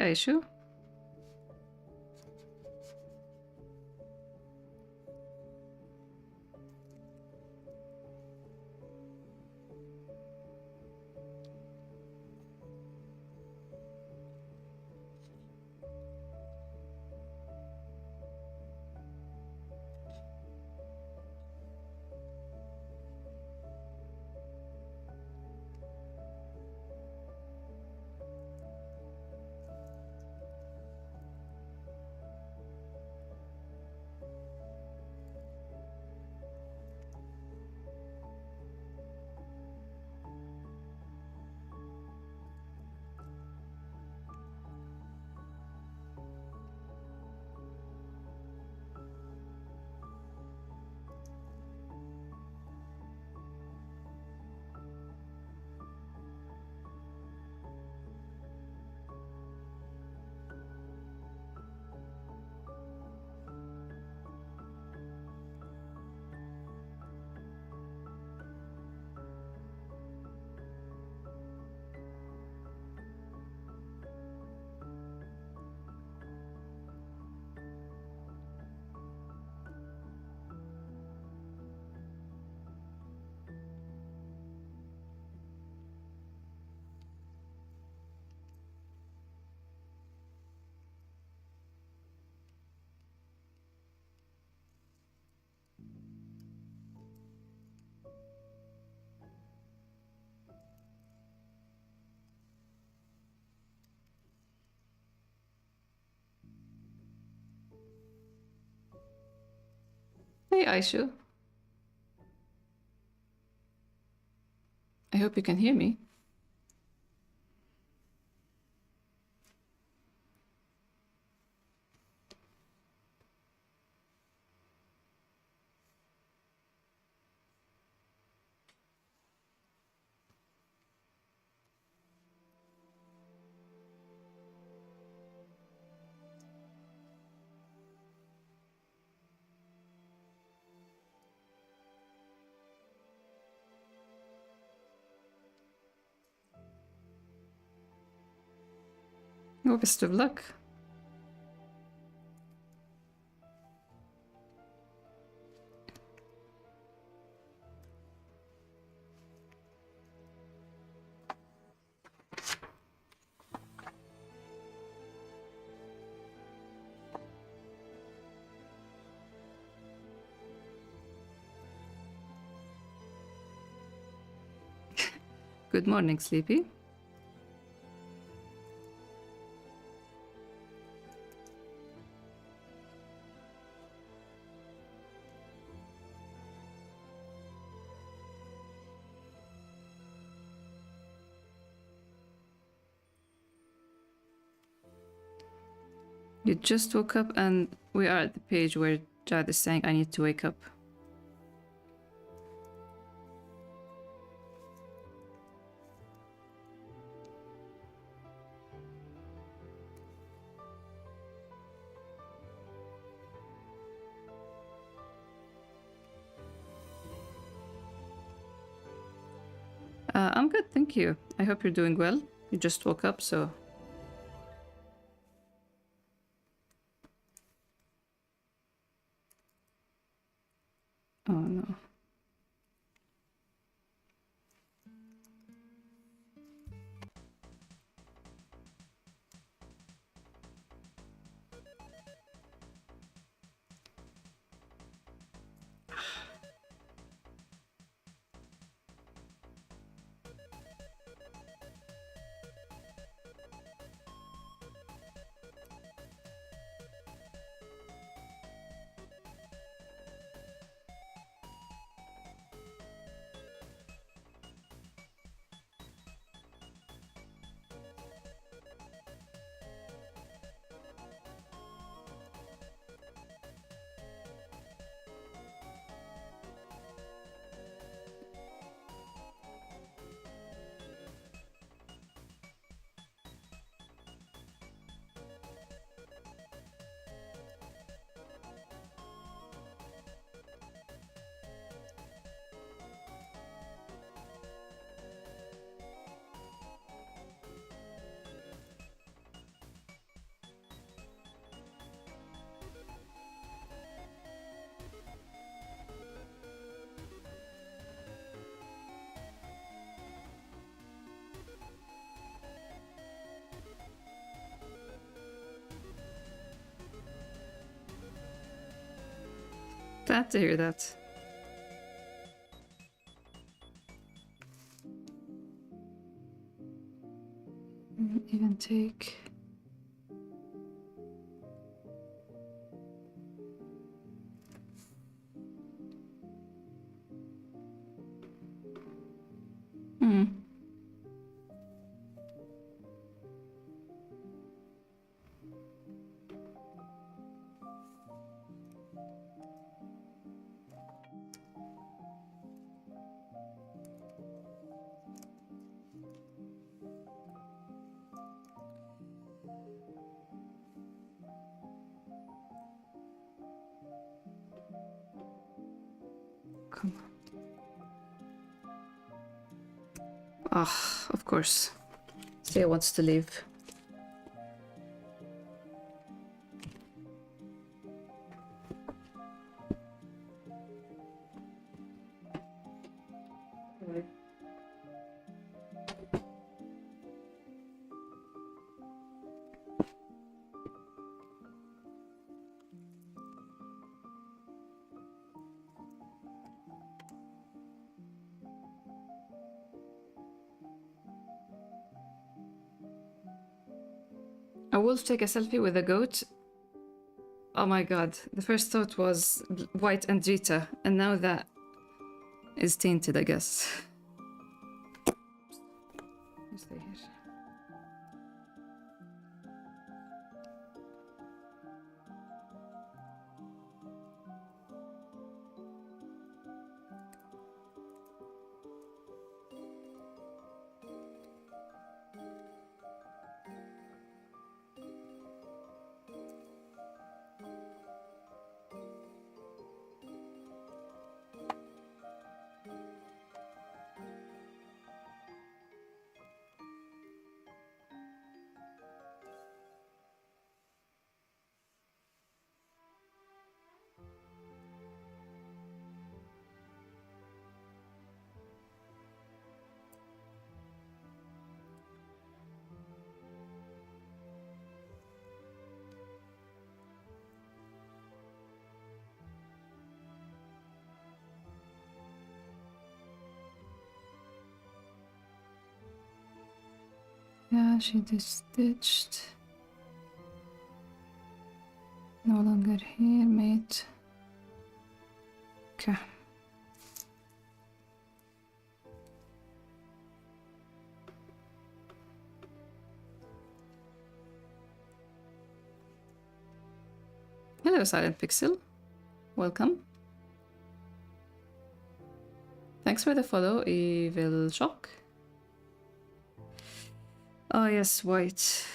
Aishu. Hey, Aishu. I hope you can hear me. Well, best of luck. Good morning, Sleepy. You just woke up and we are at the page where Jad is saying I need to wake up. I'm good, thank you. I hope you're doing well. You just woke up, so... Oh no. Glad to hear that. Even take... Come on. Ah, of course. Thea wants to leave. A wolf take a selfie with a goat? Oh my god. The first thought was White and Rita, and now that is tainted, I guess. You stay here. Yeah, she just ditched. No longer here, mate. Okay. Hello, Silent Pixel. Welcome. Thanks for the follow, Evil Shock. Oh yes, White.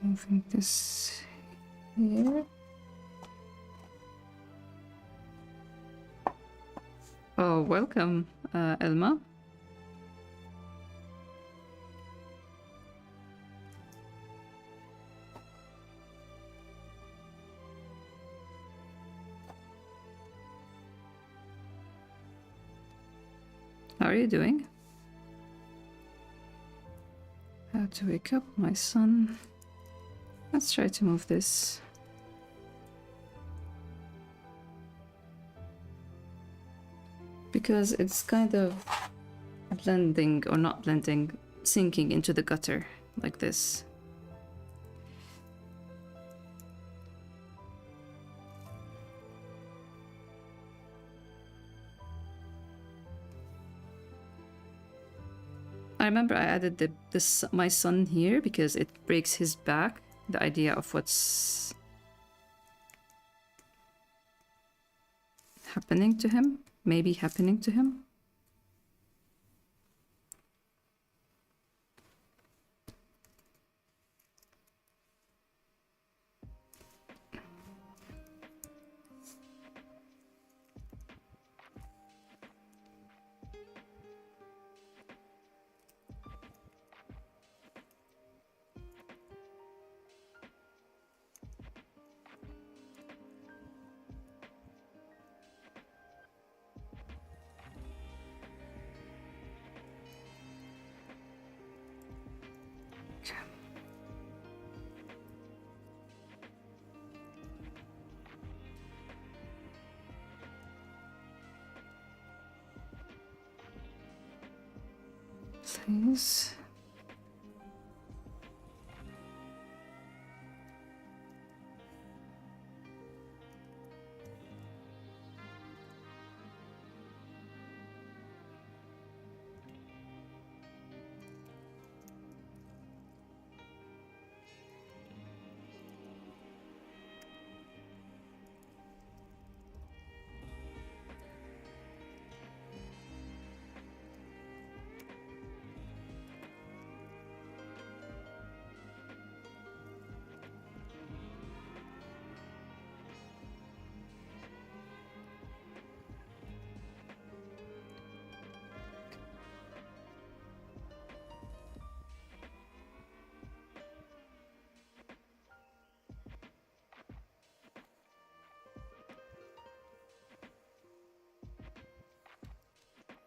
Moving this here. Oh, welcome, Elma. How are you doing? How to wake up my son. Let's try to move this. Because it's kind of blending, or not blending, sinking into the gutter, like this. I remember I added my son here because it breaks his back. The idea of what's happening to him, maybe happening to him. Please.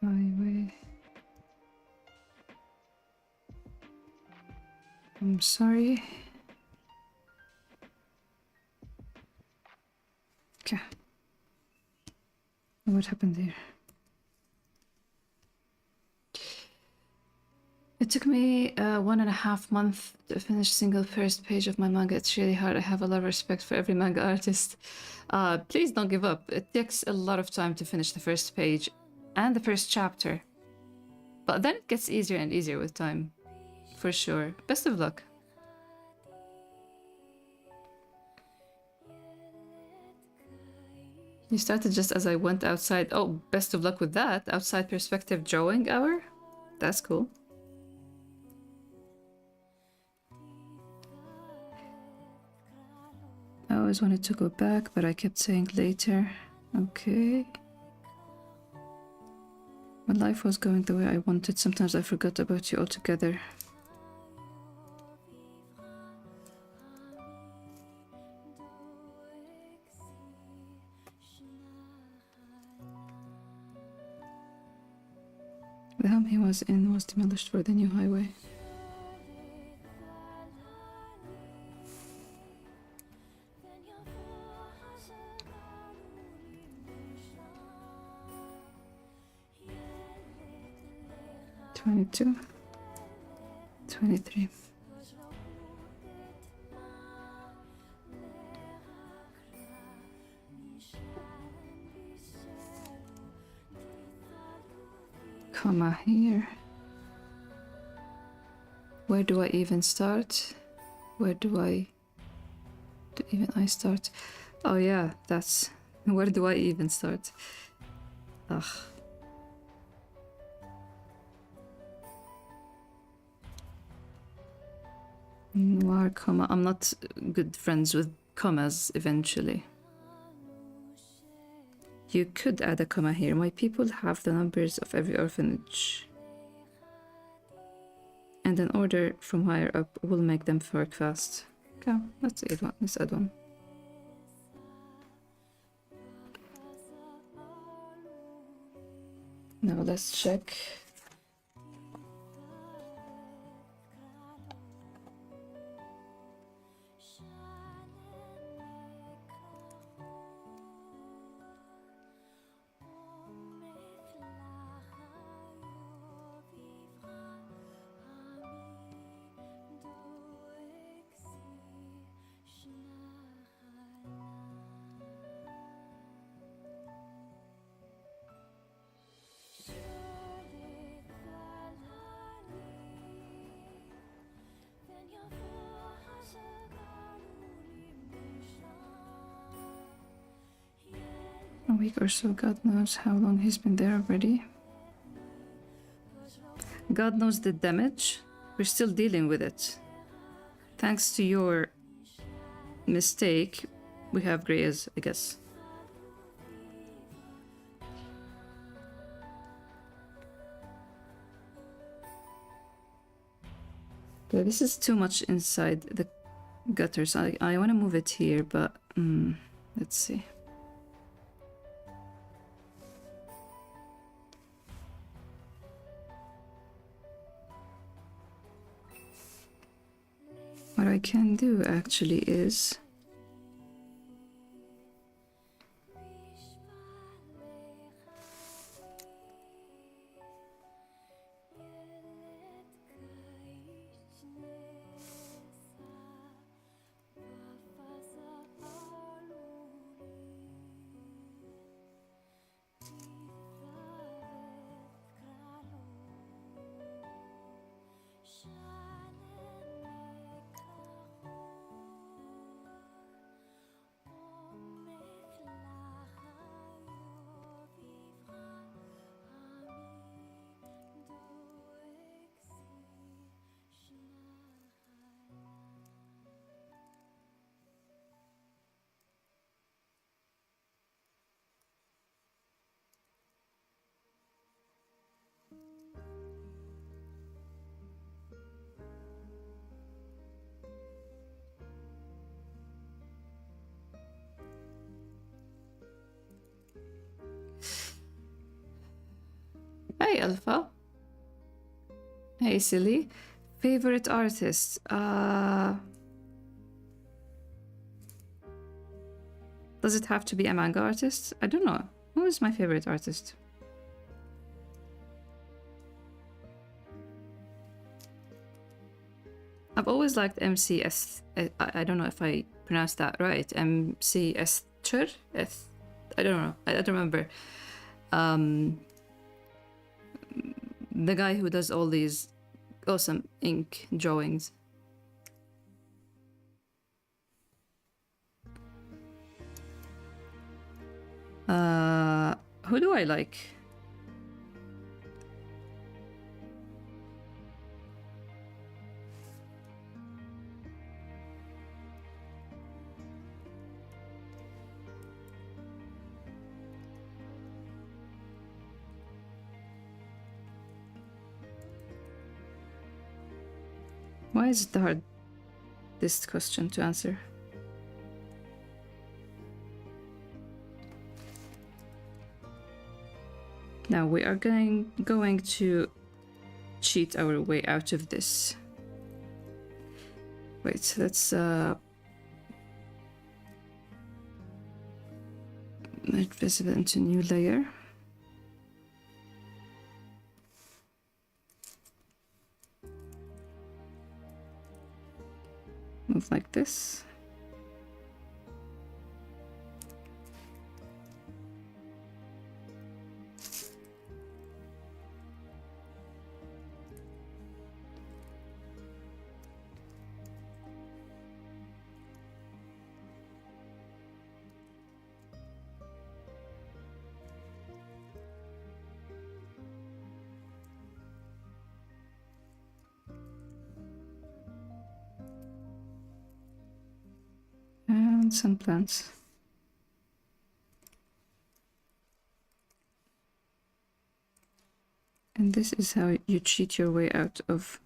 Highway. I'm sorry. Okay. What happened there? It took me 1.5 months to finish single first page of my manga. It's really hard. I have a lot of respect for every manga artist. Please don't give up. It takes a lot of time to finish the first page and the first chapter. But then it gets easier and easier with time. For sure. Best of luck. You started just as I went outside. Oh, best of luck with that. Outside perspective drawing hour? That's cool. I always wanted to go back, but I kept saying later. Okay. When life was going the way I wanted, sometimes I forgot about you altogether. The home he was in was demolished for the new highway. $22, $23. Comma here. Where do I even start? Where do I start? Oh yeah, that's where do I even start? Ugh. Noir comma. I'm not good friends with commas eventually. You could add a comma here. My people have the numbers of every orphanage. And an order from higher up will make them work fast. Okay, let's add one. Let's add one. Now let's check. A week or so, God knows how long he's been there already. God knows the damage. We're still dealing with it. Thanks to your mistake, we have Grey's, I guess. Okay, this is too much inside the gutters. I want to move it here, but let's see. What I can do actually is hey, Alpha. Hey, silly. Favorite artist? Does it have to be a manga artist? I don't know. Who is my favorite artist? I've always liked MCS. I don't know if I pronounced that right. MCS. I don't know. I don't remember. The guy who does all these awesome ink drawings. Who do I like? Why is it the hardest question to answer? Now we are going to cheat our way out of this. Wait, let's make visible into new layer. Move like this. And some plants. And this is how you cheat your way out of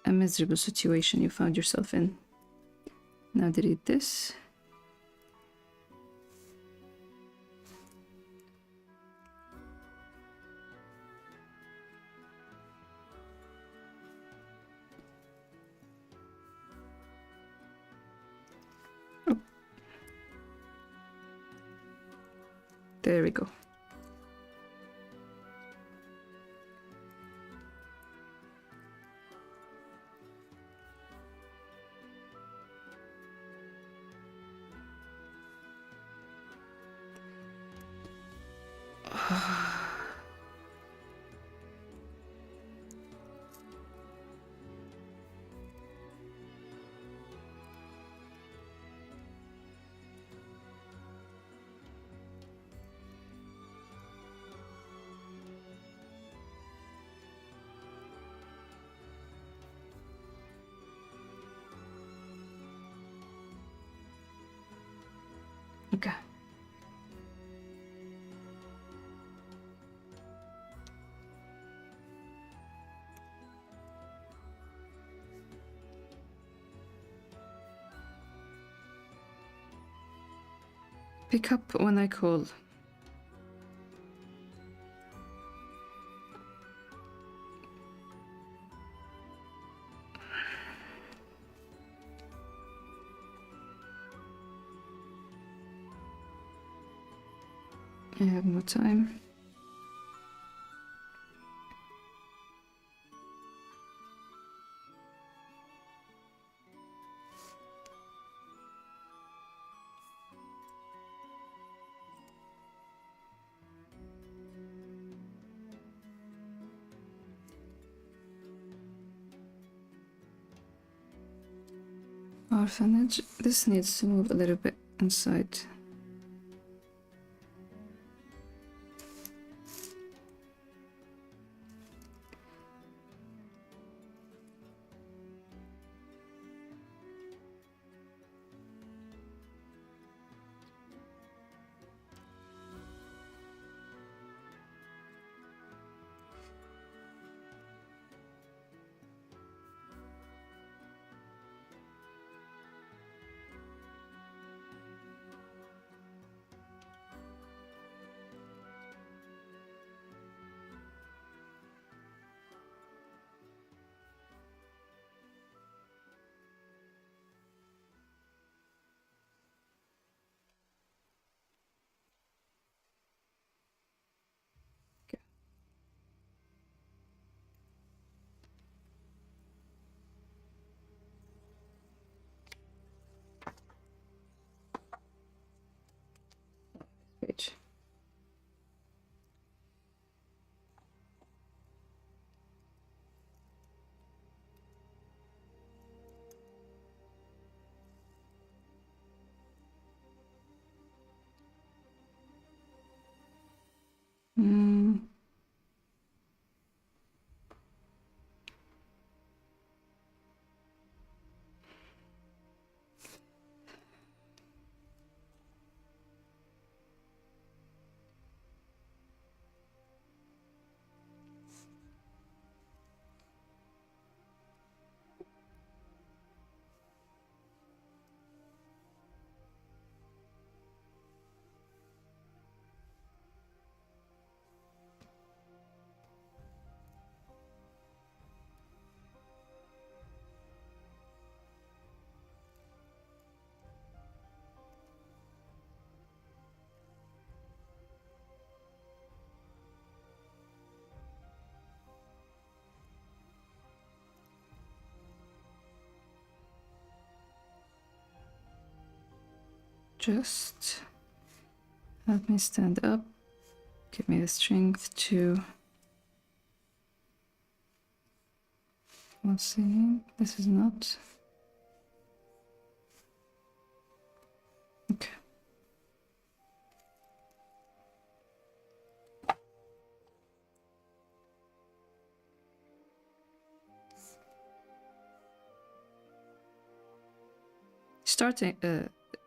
a miserable situation you found yourself in. Now delete this. Oh. There we go. Okay. Pick up when I call. I have no time. Orphanage. This needs to move a little bit inside. Page. Just help me stand up. Give me the strength to. Let's see. This is not. Okay.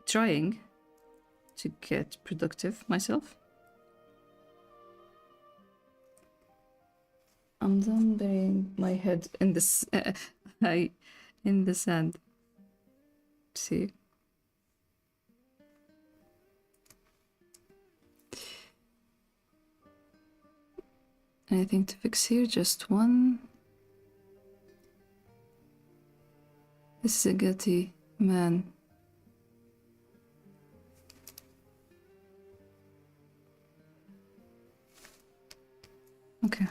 Trying to get productive myself. I'm done burying my head in this in the sand. See. Anything to fix here? Just one. This is a guilty man. Okay.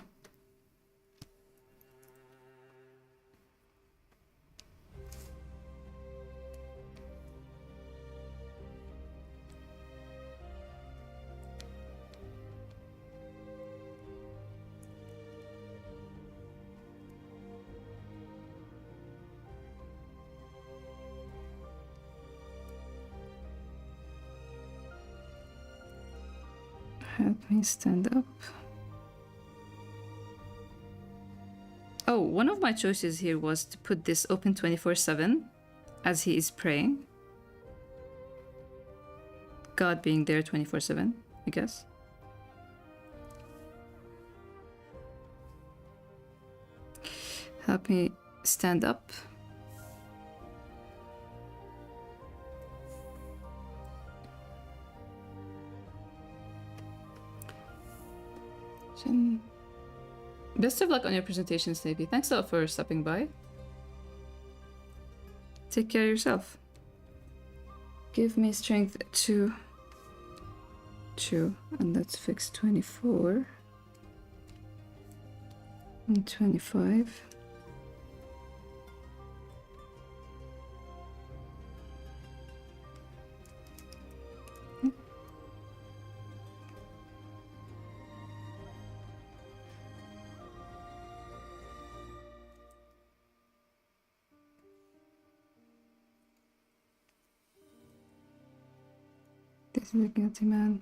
Help me stand up. Oh, one of my choices here was to put this open 24/7 as he is praying. God being there 24/7, I guess. Help me stand up. Best of luck on your presentation, Snapey. Thanks a lot for stopping by. Take care of yourself. Give me strength 2. And let's fix 24. And 25. This is a guilty man.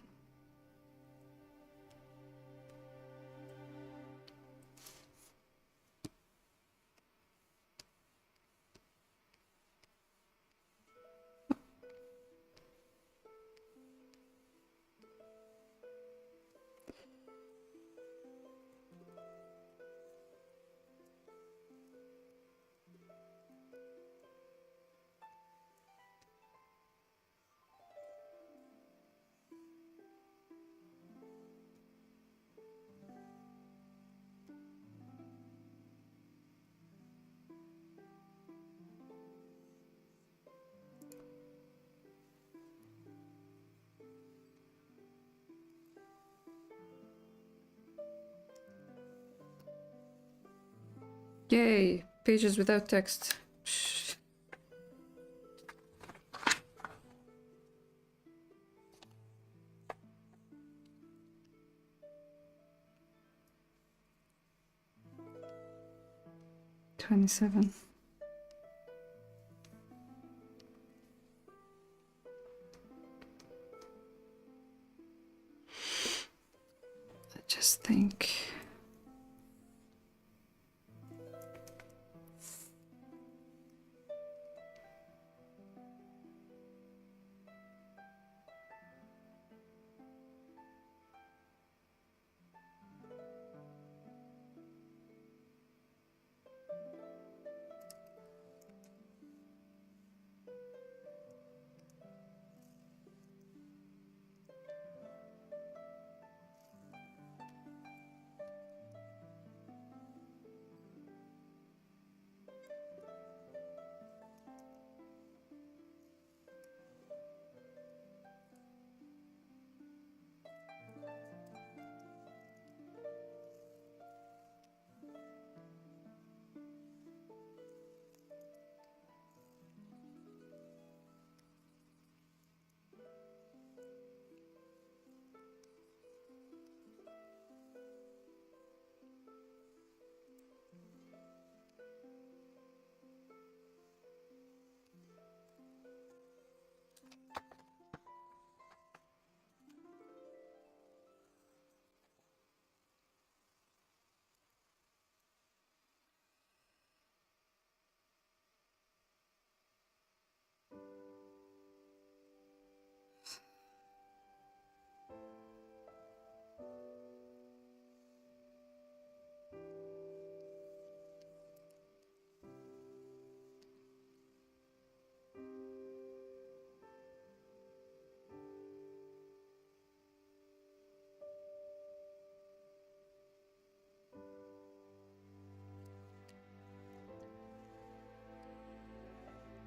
Yay! Pages without text. Psh. $27. I just think.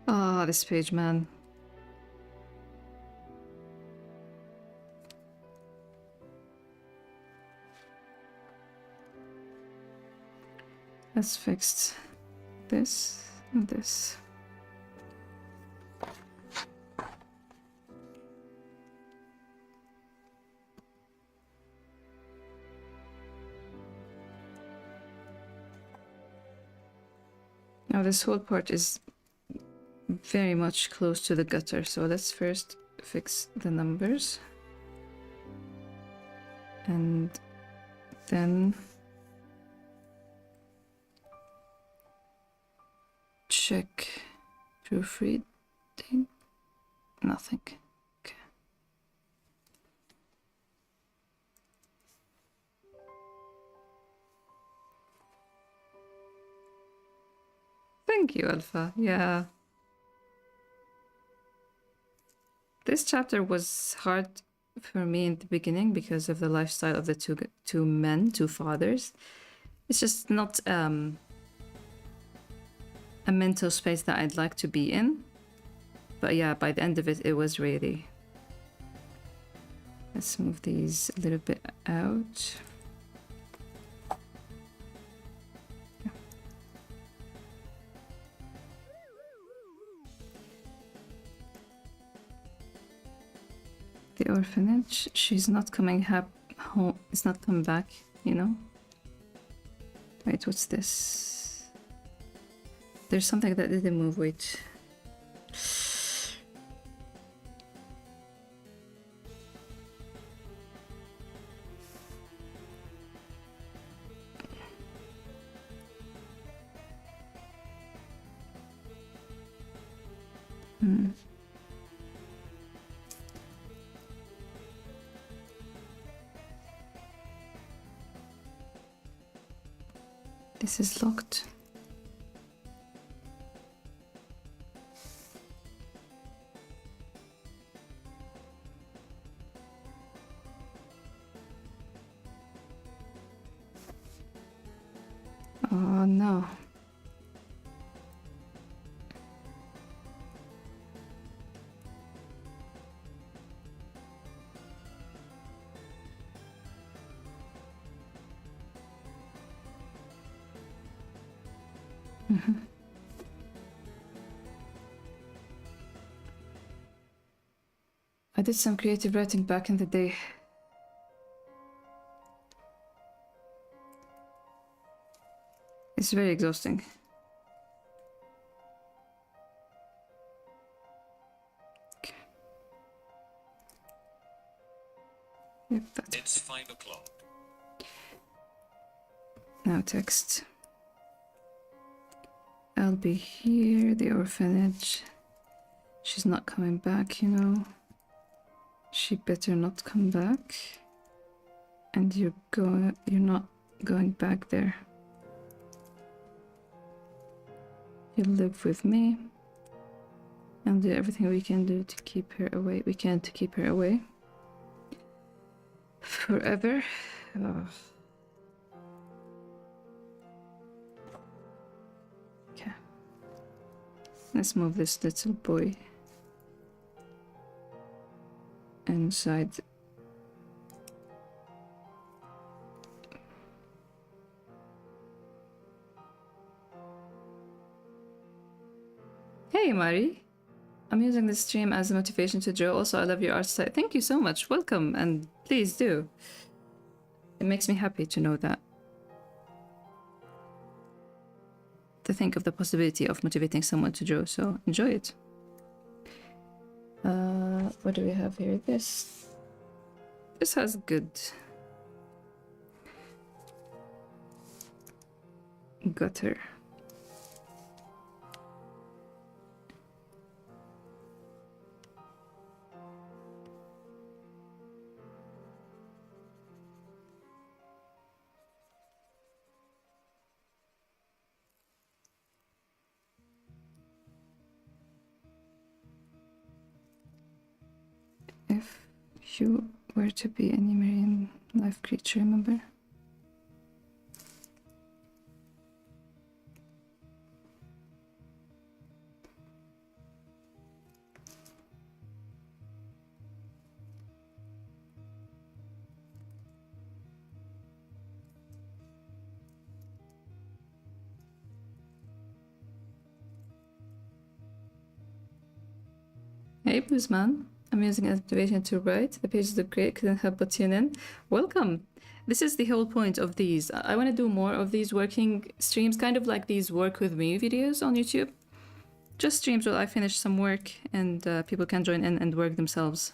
Ah, this page, man. Let's fix this and this. Now this whole part is very much close to the gutter, so let's first fix the numbers and then check proofreading. Nothing. Okay. Thank you, Alpha. Yeah. This chapter was hard for me in the beginning because of the lifestyle of the two fathers. It's just not a mental space that I'd like to be in. But yeah, by the end of it, it was really... Let's move these a little bit out. The orphanage, she's not coming home, it's not coming back, you know? Wait, what's this? There's something that didn't move, wait. This is locked. Oh no. I did some creative writing back in the day. It's very exhausting. Okay. Yep, that's It's 5 o'clock. now text. I'll be here, the orphanage. She's not coming back, you know. She better not come back. And you're not going back there. You'll live with me. And do everything we can do to keep her away. We can to keep her away. Forever. Oh. Okay. Let's move this little boy inside. Hey, Mari. I'm using this stream as a motivation to draw. Also, I love your art style. Thank you so much. Welcome, and please do. It makes me happy to know that. To think of the possibility of motivating someone to draw, so enjoy it. What do we have here? This has good gutter. If you were to be any marine life creature, remember? Hey, Boozman. I'm using activation to write. The pages look great, couldn't help but tune in. Welcome! This is the whole point of these. I want to do more of these working streams, kind of like these work with me videos on YouTube. Just streams while I finish some work and people can join in and work themselves.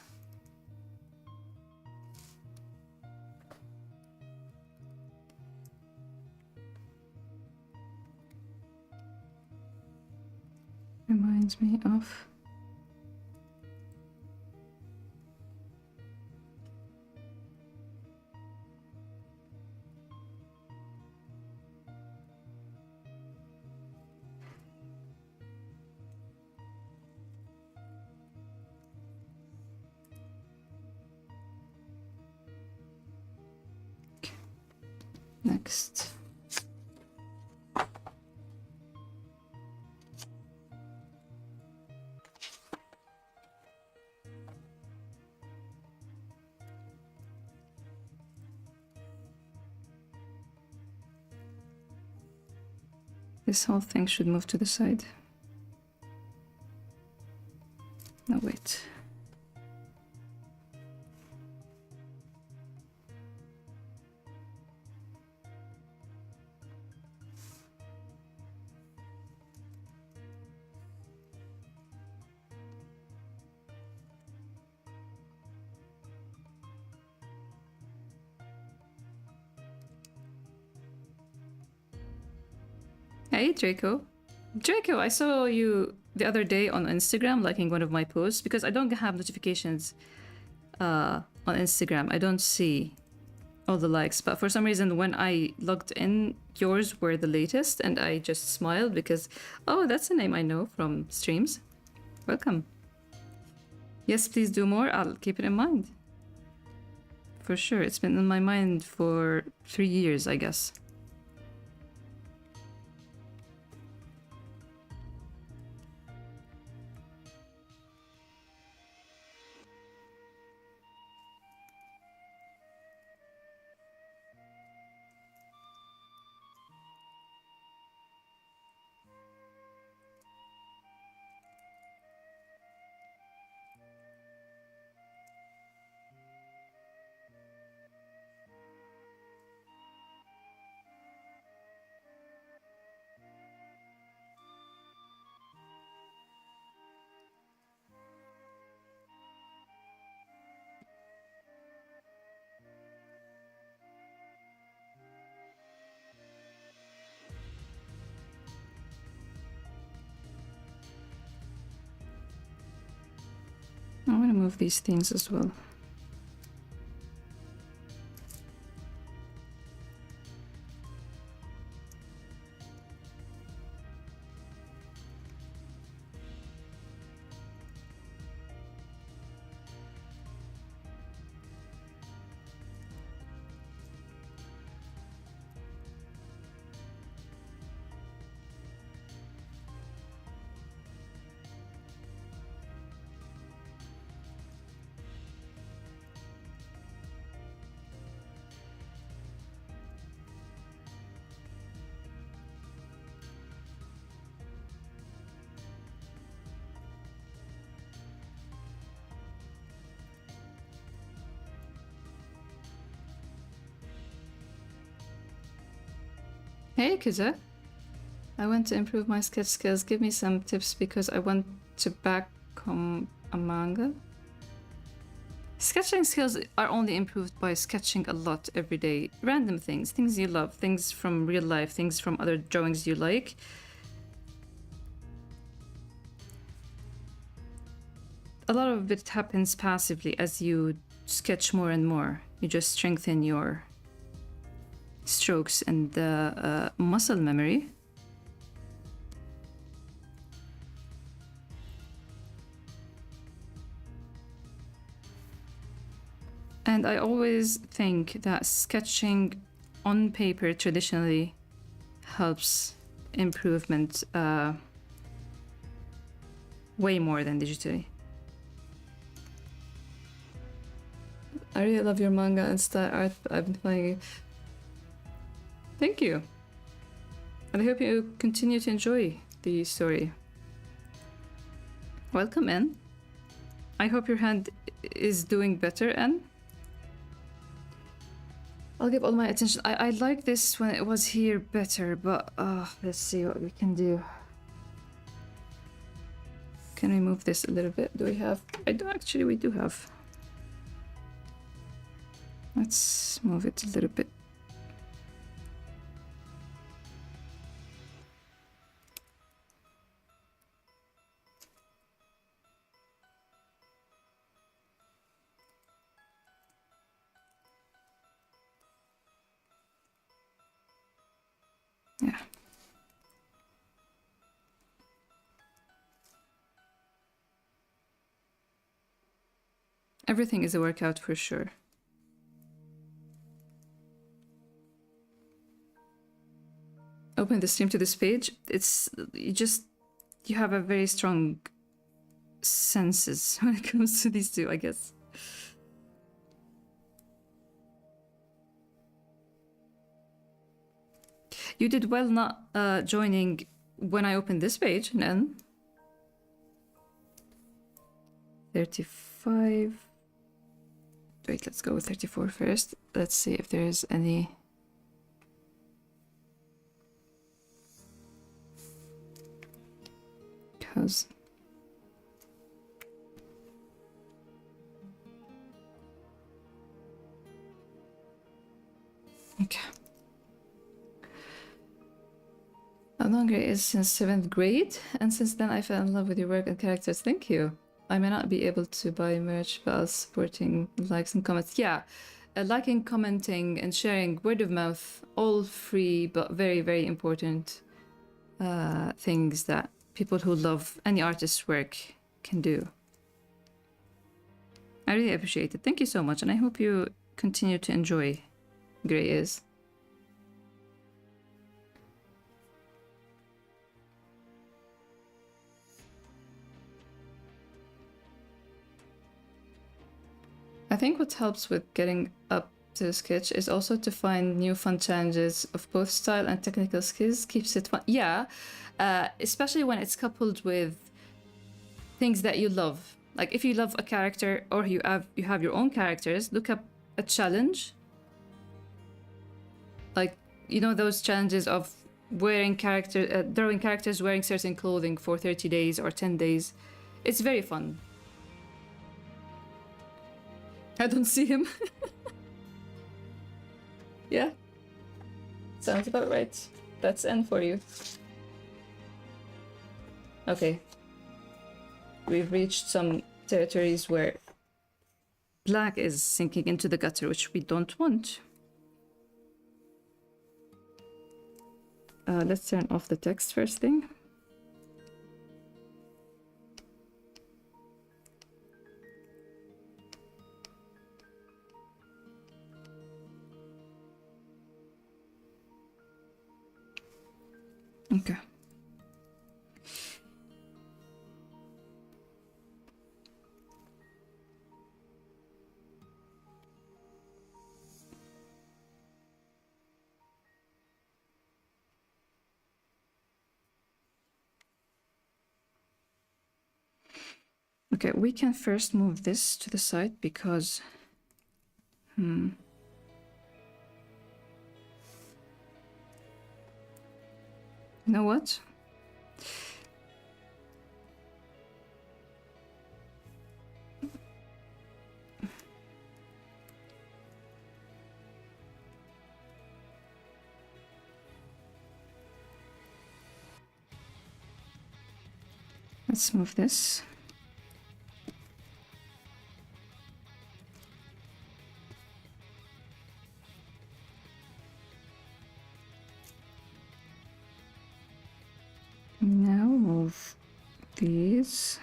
Reminds me of... Next. This whole thing should move to the side. No, wait. Hey, Draco. Draco, I saw you the other day on Instagram liking one of my posts because I don't have notifications on Instagram. I don't see all the likes, but for some reason when I logged in, yours were the latest and I just smiled because, oh, that's a name I know from streams. Welcome. Yes, please do more. I'll keep it in mind. For sure. It's been in my mind for 3 years, I guess. I'm gonna move these things as well. Hey, Kiza. I want to improve my sketch skills. Give me some tips because I want to back a manga. Sketching skills are only improved by sketching a lot every day. Random things, things you love, things from real life, things from other drawings you like. A lot of it happens passively as you sketch more and more. You just strengthen your strokes and muscle memory. And I always think that sketching on paper traditionally helps improvement way more than digitally. I really love your manga and style art. I've been playing it. Thank you. And I hope you continue to enjoy the story. Welcome, N. I hope your hand is doing better, N. I'll give all my attention. I like this when it was here better, but let's see what we can do. Can we move this a little bit? Do we have? I do actually. We do have. Let's move it a little bit. Yeah. Everything is a workout for sure. open the stream to this page, you have a very strong senses when it comes to these two, I guess. You did well not joining when I opened this page, Nen. 35. Wait, let's go with 34 first. Let's see if there's any. Because. Okay. Longer is since 7th grade, and since then I fell in love with your work and characters. Thank you. I may not be able to buy merch, but I'll supporting likes and comments. Yeah, liking, commenting, and sharing, word of mouth, all free but very, very important things that people who love any artist's work can do. I really appreciate it. Thank you so much, and I hope you continue to enjoy Grey Is. I think what helps with getting up to the sketch is also to find new fun challenges of both style and technical skills. Keeps it fun. Yeah, especially when it's coupled with things that you love. Like if you love a character or you have your own characters, look up a challenge. Like, you know, those challenges of drawing characters wearing certain clothing for 30 days or 10 days. It's very fun. I don't see him. Yeah. Sounds about right. That's N for you. Okay. We've reached some territories where black is sinking into the gutter, which we don't want. Let's turn off the text first thing. Okay. Okay, we can first move this to the side because... You know what? Let's move this. Now move these.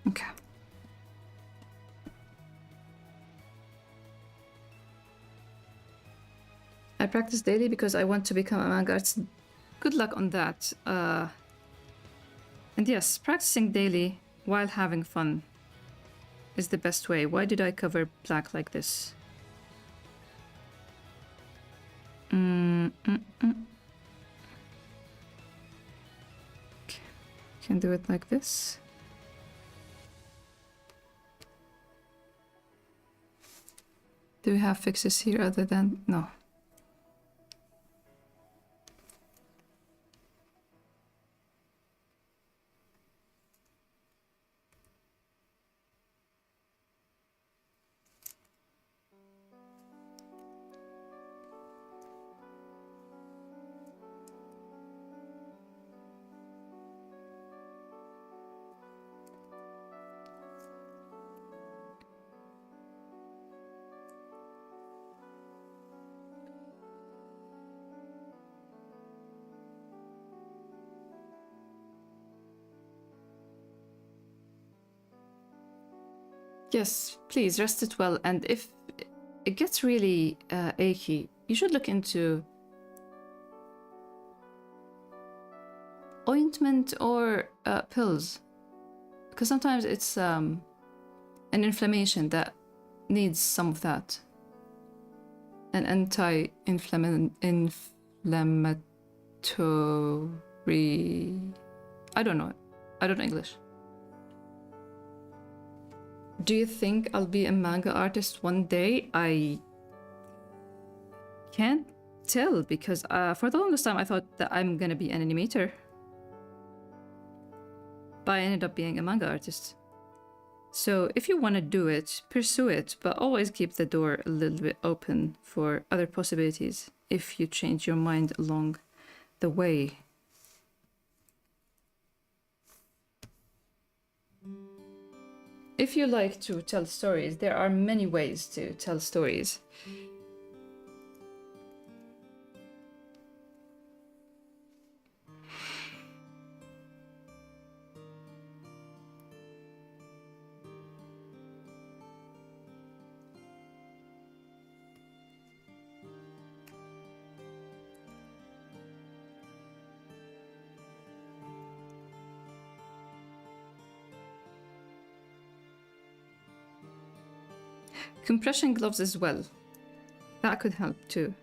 Okay. I practice daily because I want to become a manga artist. Good luck on that. And yes, practicing daily while having fun is the best way. Why did I cover black like this? Okay. Can do it like this. Do we have fixes here other than... No. Yes, please rest it well. And if it gets really achy, you should look into ointment or pills, because sometimes it's an inflammation that needs some of that. An anti-inflammatory. I don't know English. Do you think I'll be a manga artist one day? I can't tell, because for the longest time I thought that I'm gonna be an animator. But I ended up being a manga artist. So if you want to do it, pursue it, but always keep the door a little bit open for other possibilities if you change your mind along the way. If you like to tell stories, there are many ways to tell stories. Compression gloves as well. That could help too.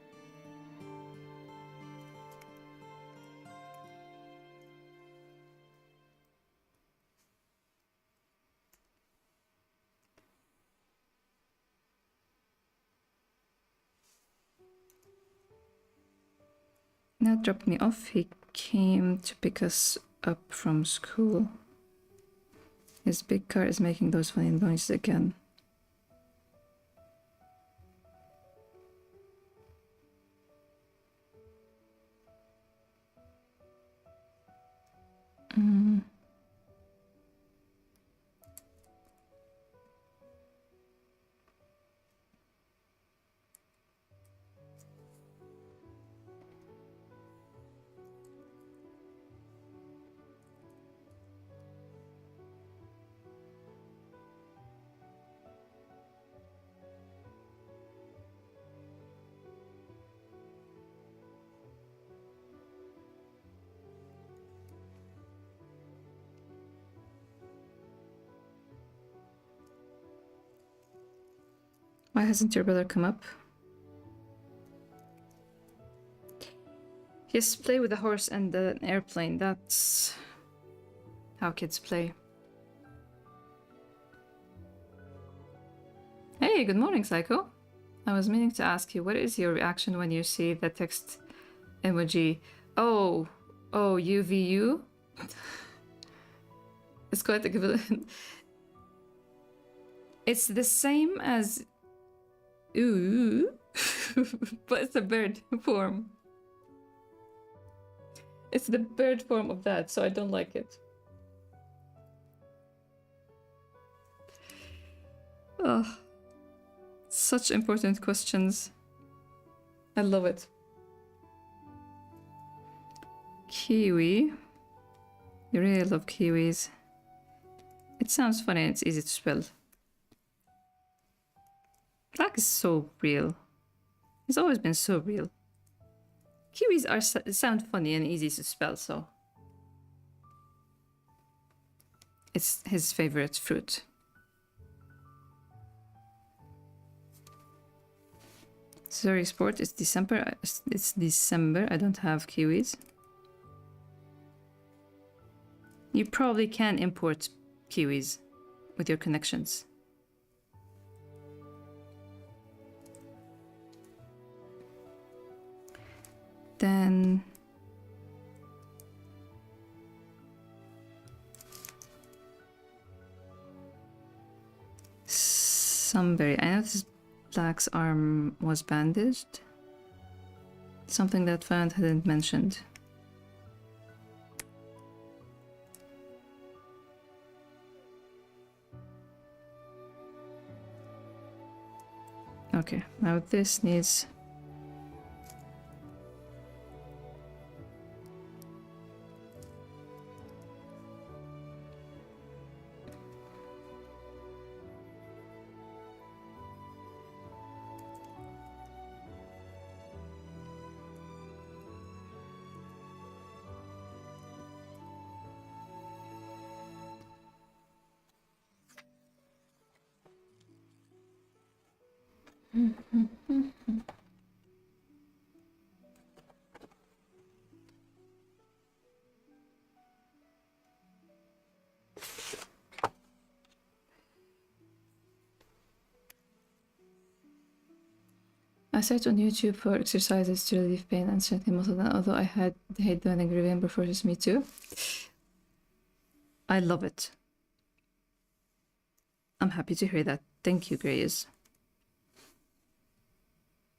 Now dropped me off. He came to pick us up from school. His big car is making those funny noises again. Why hasn't your brother come up? Yes, play with a horse and an airplane. That's how kids play. Hey, good morning, Psycho. I was meaning to ask you, what is your reaction when you see the text emoji? Oh, UVU? It's quite equivalent. It's the same as ooh, but it's a bird form. It's the bird form of that, so I don't like it. Oh, such important questions. I love it. Kiwi. You really love kiwis. It sounds funny and it's easy to spell. Black is so real. It's always been so real. Kiwis sound funny and easy to spell, so it's his favorite fruit. Sorry, sport. It's December. It's December. I don't have kiwis. You probably can import kiwis with your connections. Then Sunberry. I noticed Black's arm was bandaged. Something that Fant hadn't mentioned. Okay, now this needs... I searched on YouTube for exercises to relieve pain and strengthen muscle, and although I hate learning, remember forces me too. I love it. I'm happy to hear that. Thank you, Grace.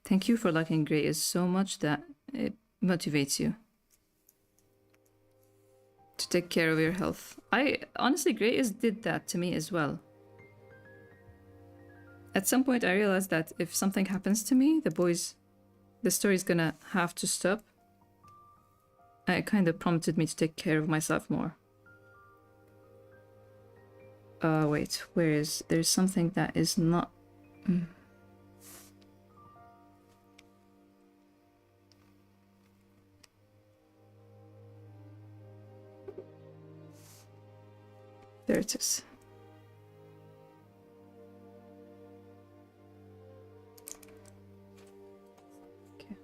Thank you for liking Grace so much that it motivates you to take care of your health. Honestly, Grace did that to me as well. At some point, I realized that if something happens to me, the story's gonna have to stop. It kind of prompted me to take care of myself more. Wait, there's something that is not... There it is. Okay.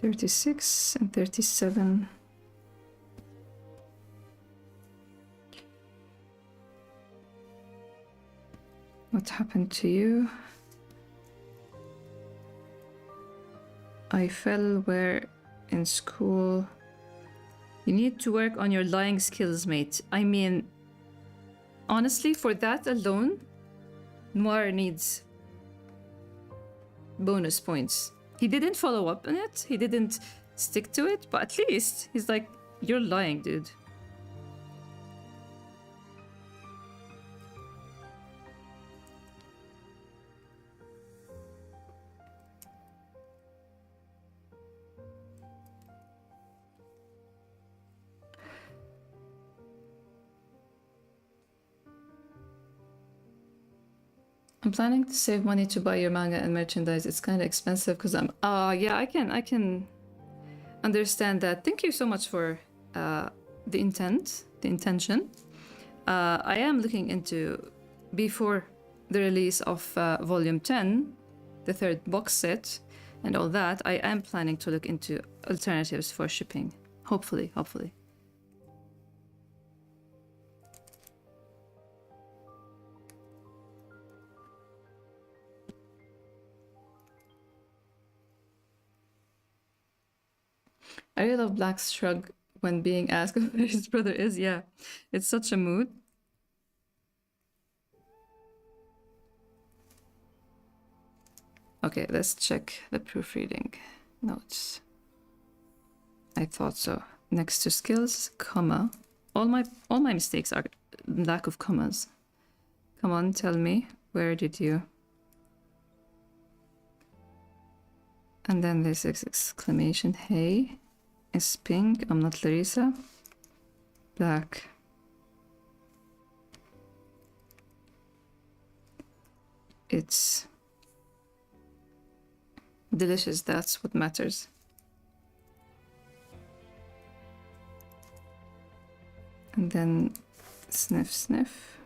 36 and 37. What happened to you? I fell where in school. You need to work on your lying skills, mate. I mean, honestly, for that alone, Noir needs bonus points. He didn't follow up on it. He didn't stick to it, but at least he's like, you're lying, dude. I'm planning to save money to buy your manga and merchandise. It's kind of expensive because I'm... yeah, I can understand that. Thank you so much for the intention. I am looking into, before the release of Volume 10, the third box set, and all that, I am planning to look into alternatives for shipping. Hopefully. I really love Black's shrug when being asked who his brother is. Yeah, it's such a mood. Okay, let's check the proofreading notes. I thought so. Next to skills, comma. All my mistakes are lack of commas. Come on, tell me, where did you? And then there's exclamation, hey. Is pink, I'm not Larissa. Black. It's delicious, that's what matters. And then sniff, sniff.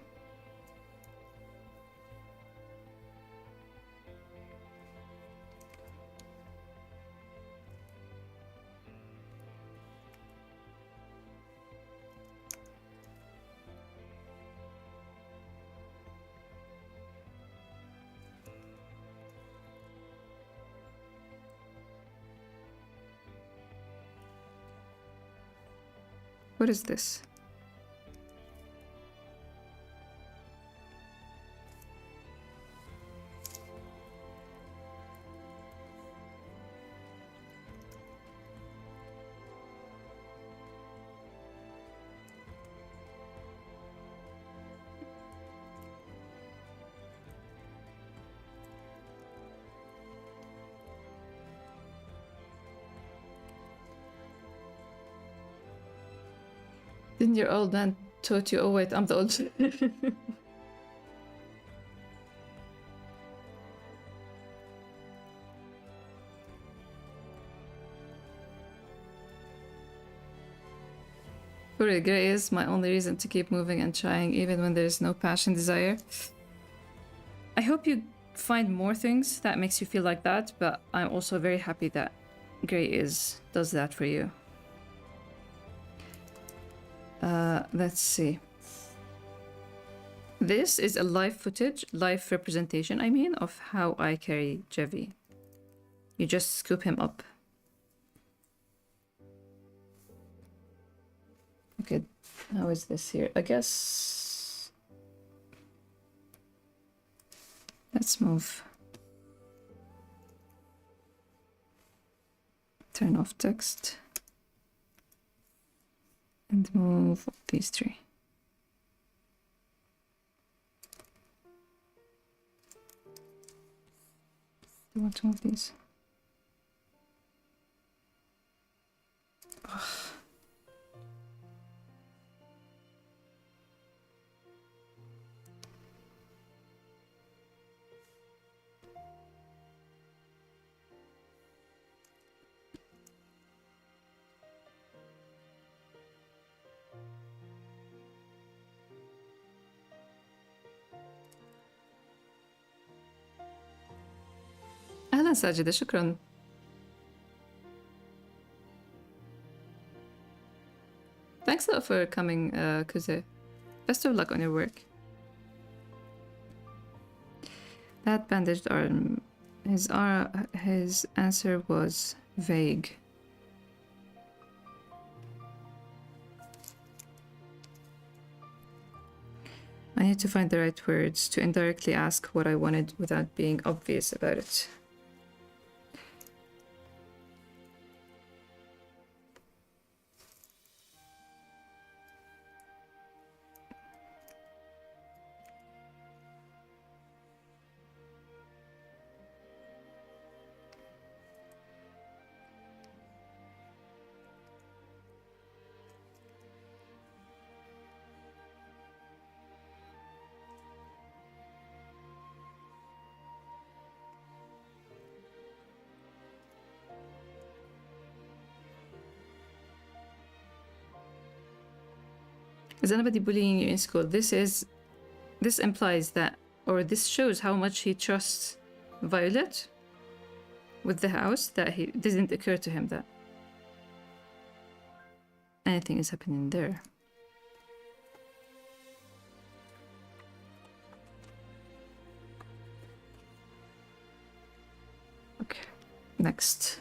What is this? Didn't your old man taught you? Oh wait, I'm the old. Corey, gray is my only reason to keep moving and trying, even when there's no passion desire. I hope you find more things that makes you feel like that, but I'm also very happy that gray does that for you. Let's see. This is a live footage, live representation, I mean, of how I carry Jevi. You just scoop him up. Okay, how is this here? I guess... Let's move. Turn off text. And move these three. I want to move these. Ugh. أهلا ساجدة، شكرا. Thanks a lot for coming, Kuze. Best of luck on your work. That bandaged arm. His answer was vague. I need to find the right words to indirectly ask what I wanted without being obvious about it. Is anybody bullying you in school? This implies that, or this shows how much he trusts Violet with the house, that he didn't occur to him that anything is happening there. Okay, next.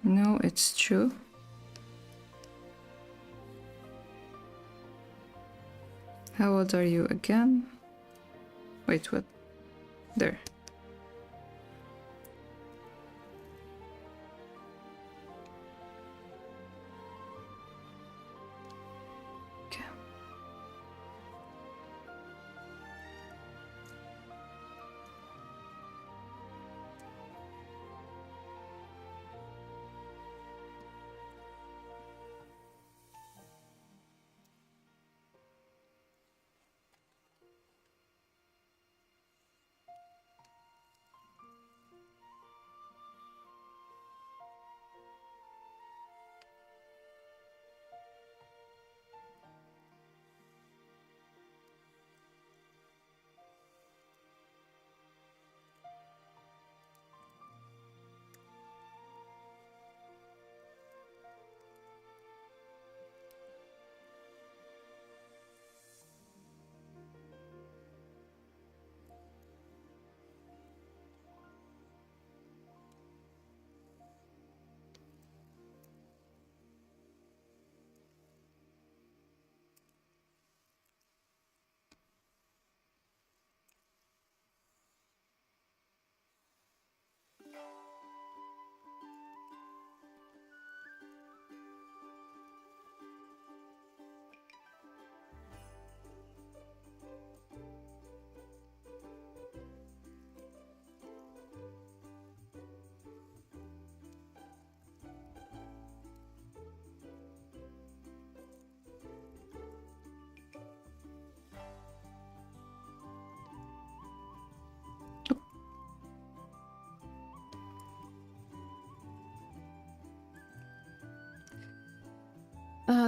No, it's true. How old are you again? Wait, what? There. Okay.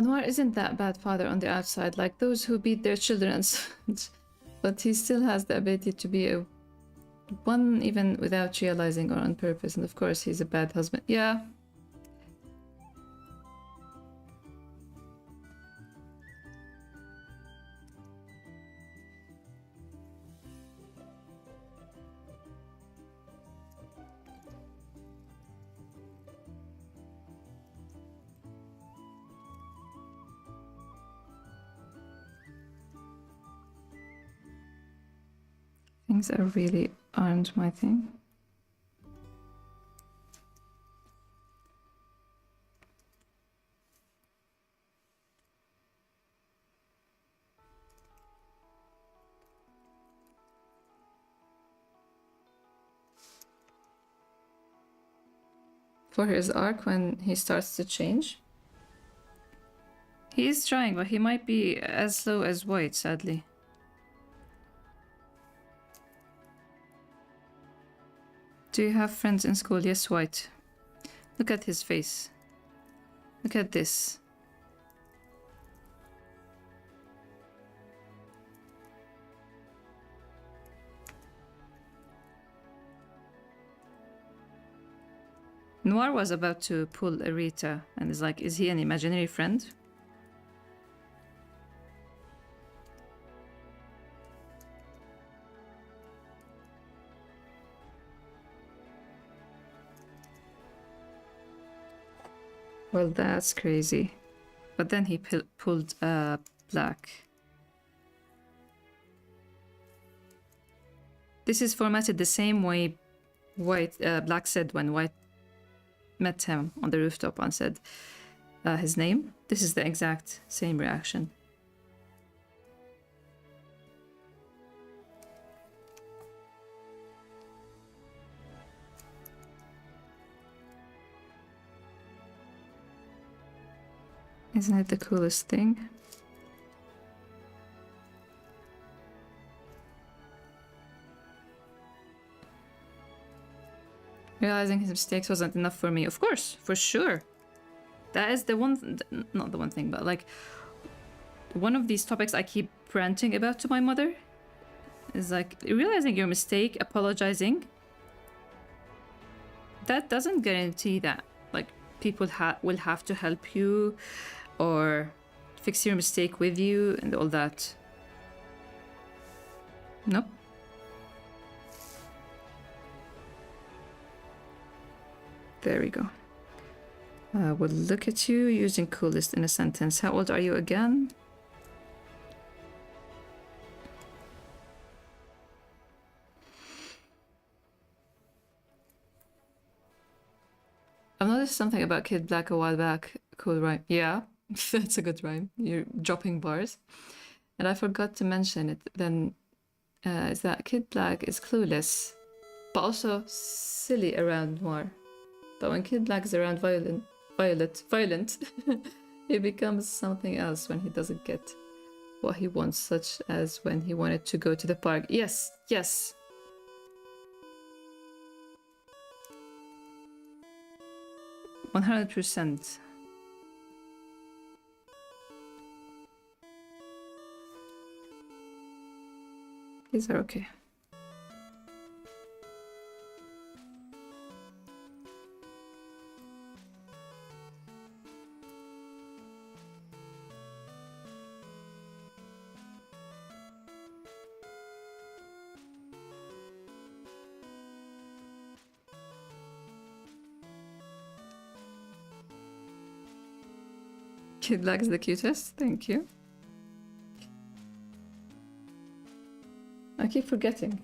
Noir isn't that bad father on the outside, like those who beat their children, but he still has the ability to be a one even without realizing or on purpose. And of course, he's a bad husband. Yeah. Things are really aren't my thing. For his arc when he starts to change. He is trying, but he might be as slow as White, sadly. Do you have friends in school? Yes, White. Look at his face. Look at this. Noir was about to pull Arita and is like, is he an imaginary friend? Well, that's crazy. But then he pulled Black. This is formatted the same way Black said when White met him on the rooftop and said his name. This is the exact same reaction. Isn't it the coolest thing? Realizing his mistakes wasn't enough for me. Of course, for sure. That is the one, not the one thing, but like one of these topics I keep ranting about to my mother is like realizing your mistake, apologizing. That doesn't guarantee that like people will have to help you or fix your mistake with you and all that. Nope. There we go. We'll look at you using coolest in a sentence. How old are you again? I've noticed something about Kid Black a while back. Cool rhyme. Yeah, that's a good rhyme. You're dropping bars. And I forgot to mention it then, is that Kid Black is clueless, but also silly around Noir. But when Kid Black is around violent, he becomes something else when he doesn't get what he wants, such as when he wanted to go to the park. Yes, yes. %. These are okay. Kid Black is the cutest. Thank you. I keep forgetting.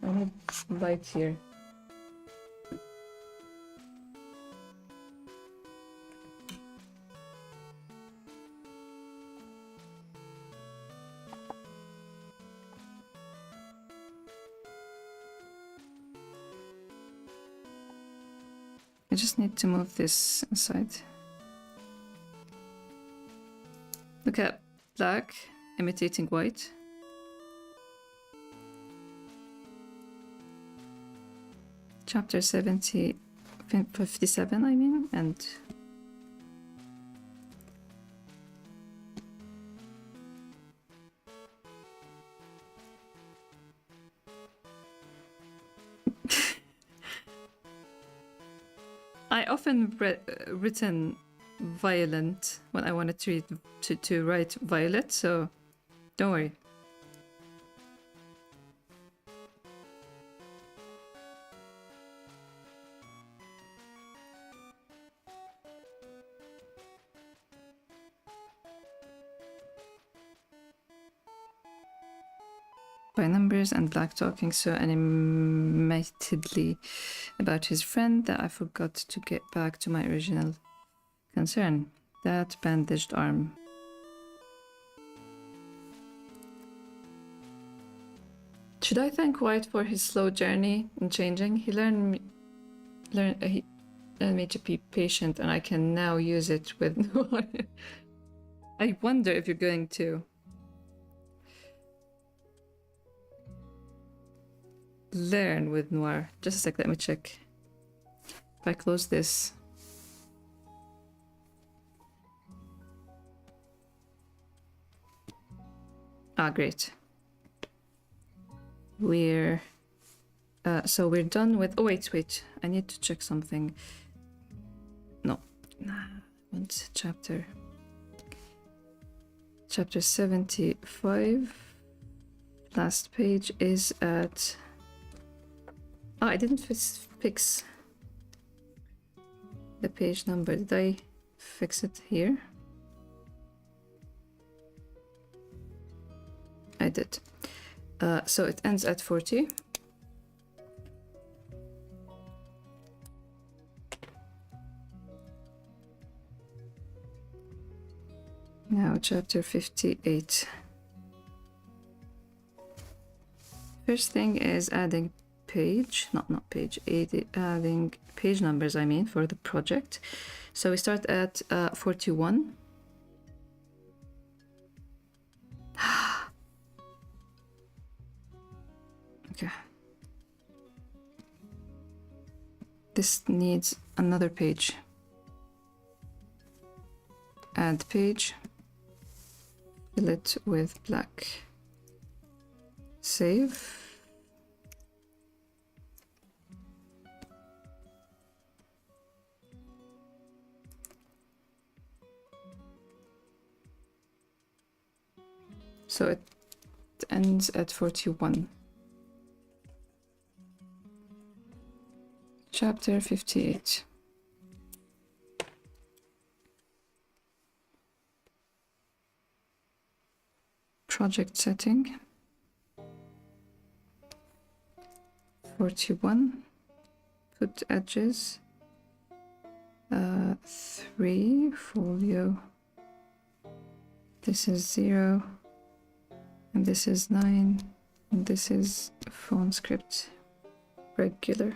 I need light here. I just need to move this inside. Look at Black imitating White. Chapter 57, I mean, and I often written violent when I wanted to write violet, so don't worry. By numbers and black talking so animatedly about his friend that I forgot to get back to my original concern. That bandaged arm. Should I thank White for his slow journey in changing? He learned me to be patient, and I can now use it with Noir. I wonder if you're going to learn with Noir. Just a sec, let me check. If I close this. Ah, great. So we're done with... Oh, wait. I need to check something. No. What's chapter? Chapter 75. Last page is at... Oh, I didn't fix the page number. Did I fix it here? I did. So it ends at 40. Now chapter 58. First thing is adding page, not page, adding page numbers, I mean, for the project. So we start at 41. Okay. This needs another page. Add page. Fill it with black. Save. So it ends at 41. Chapter 58. Project setting. 41. Put edges. 3. Folio. This is 0. And this is 9. And this is font script. Regular.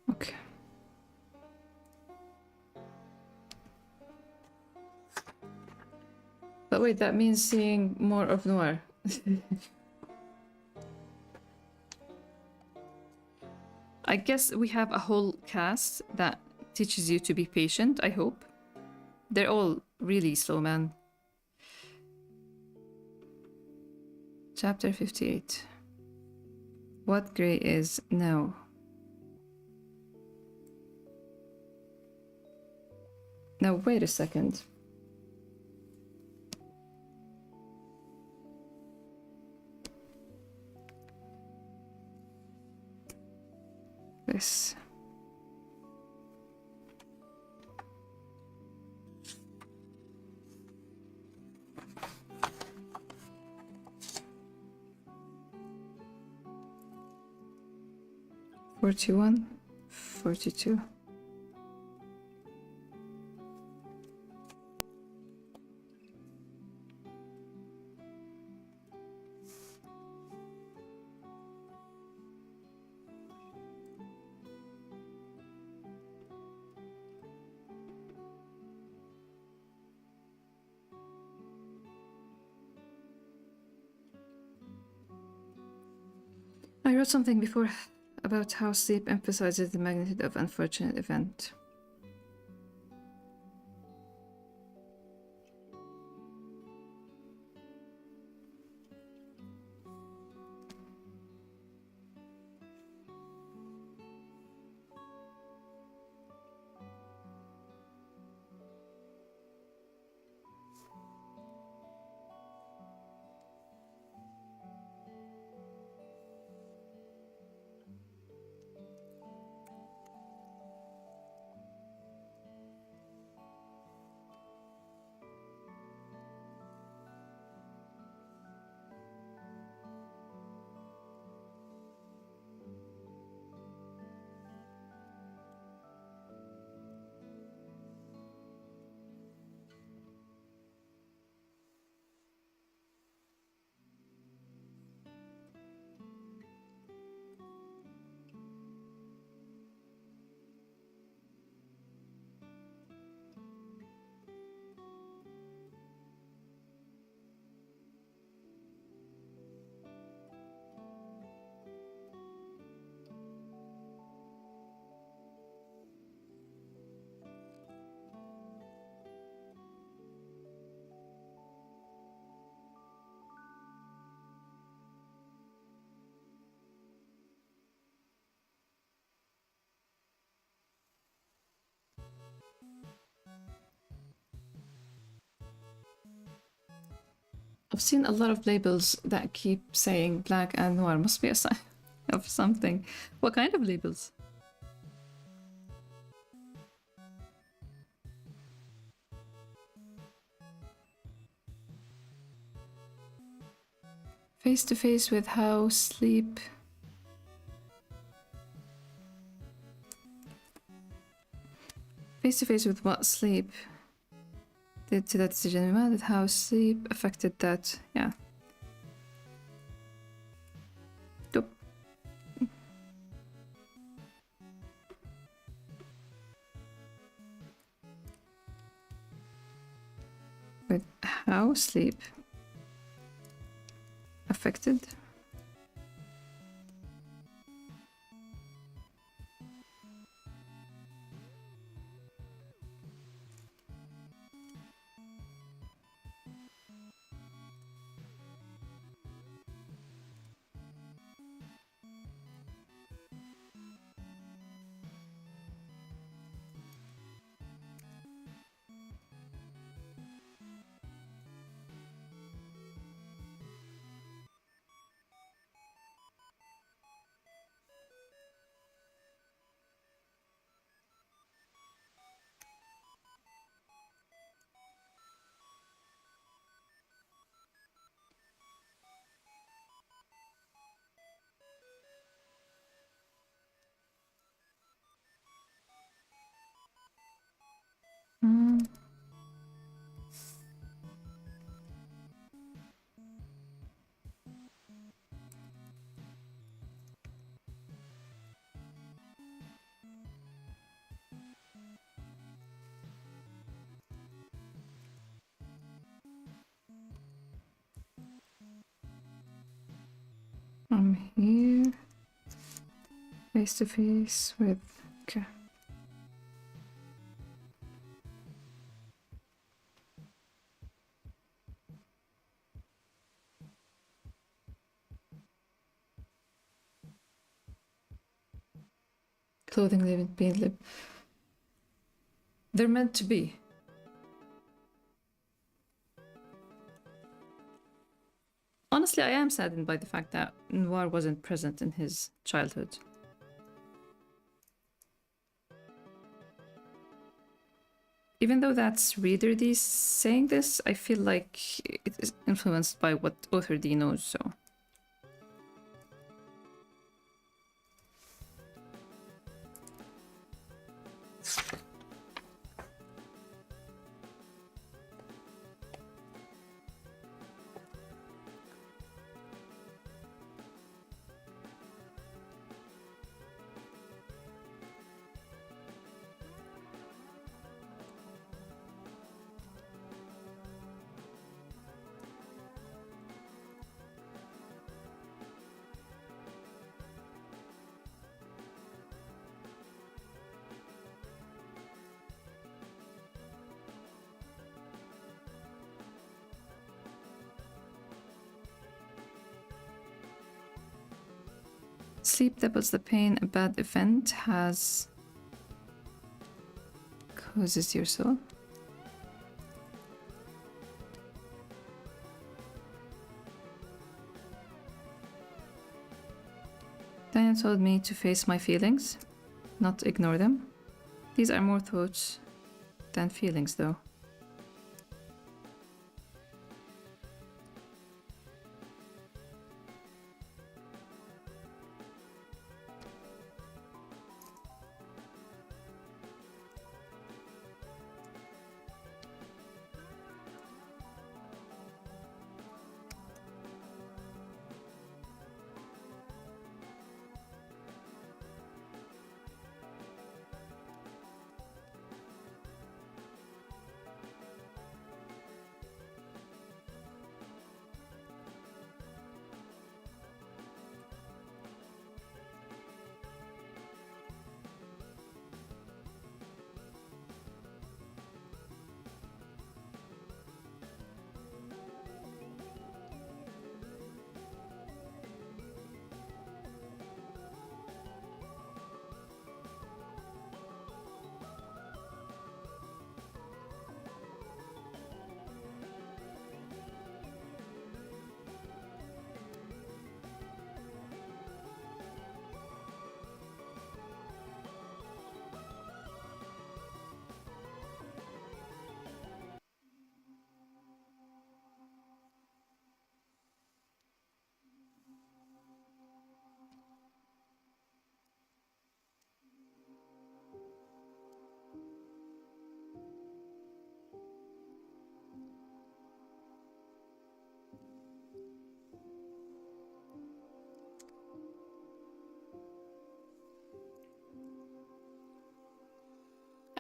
Okay. But wait, that means seeing more of Noir. I guess we have a whole cast that teaches you to be patient, I hope. They're all really slow, man. Chapter 58. What Grey is now. Now, wait a second. This. $41, $42. I wrote something before about how sleep emphasizes the magnitude of unfortunate event. I've seen a lot of labels that keep saying black and noir. Must be a sign of something. What kind of labels? Face to face with how sleep. Face to face with what sleep did to that decision. We that how sleep affected that. Yeah. Dope. With how sleep affected. Mm. I'm here, face to face with. Okay. Clothing label, paint lip. They're meant to be. Honestly, I am saddened by the fact that noir wasn't present in his childhood. Even though that's reader D saying this, I feel like it is influenced by what author D knows, so. Sleep doubles the pain a bad event has causes your soul. Diana told me to face my feelings, not ignore them. These are more thoughts than feelings, though.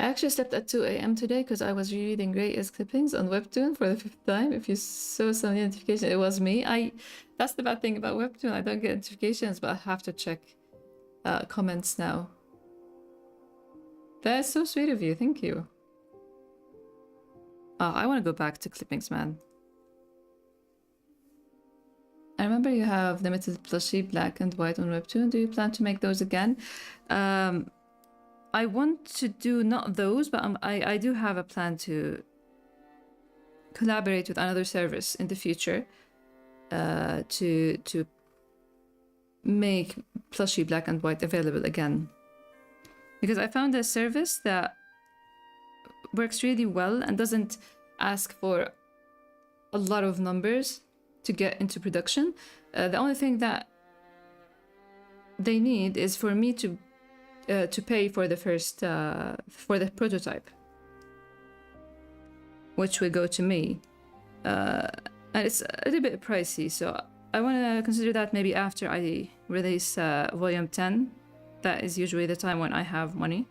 actually slept at 2 a.m. today because I was rereading Grey as Clippings on Webtoon for the 5th time. If you saw some notification, it was me. That's the bad thing about Webtoon. I don't get notifications, but I have to check comments now. That's so sweet of you. Thank you. Oh, I want to go back to Clippings, man. I remember you have limited plushie black and white on Webtoon. Do you plan to make those again? I want to do not those, but I do have a plan to collaborate with another service in the future to make plushie black and white available again. Because I found a service that works really well and doesn't ask for a lot of numbers to get into production. The only thing that they need is for me to pay for the first for the prototype, which will go to me, and it's a little bit pricey. So I want to consider that maybe after I release volume 10. That is usually the time when I have money.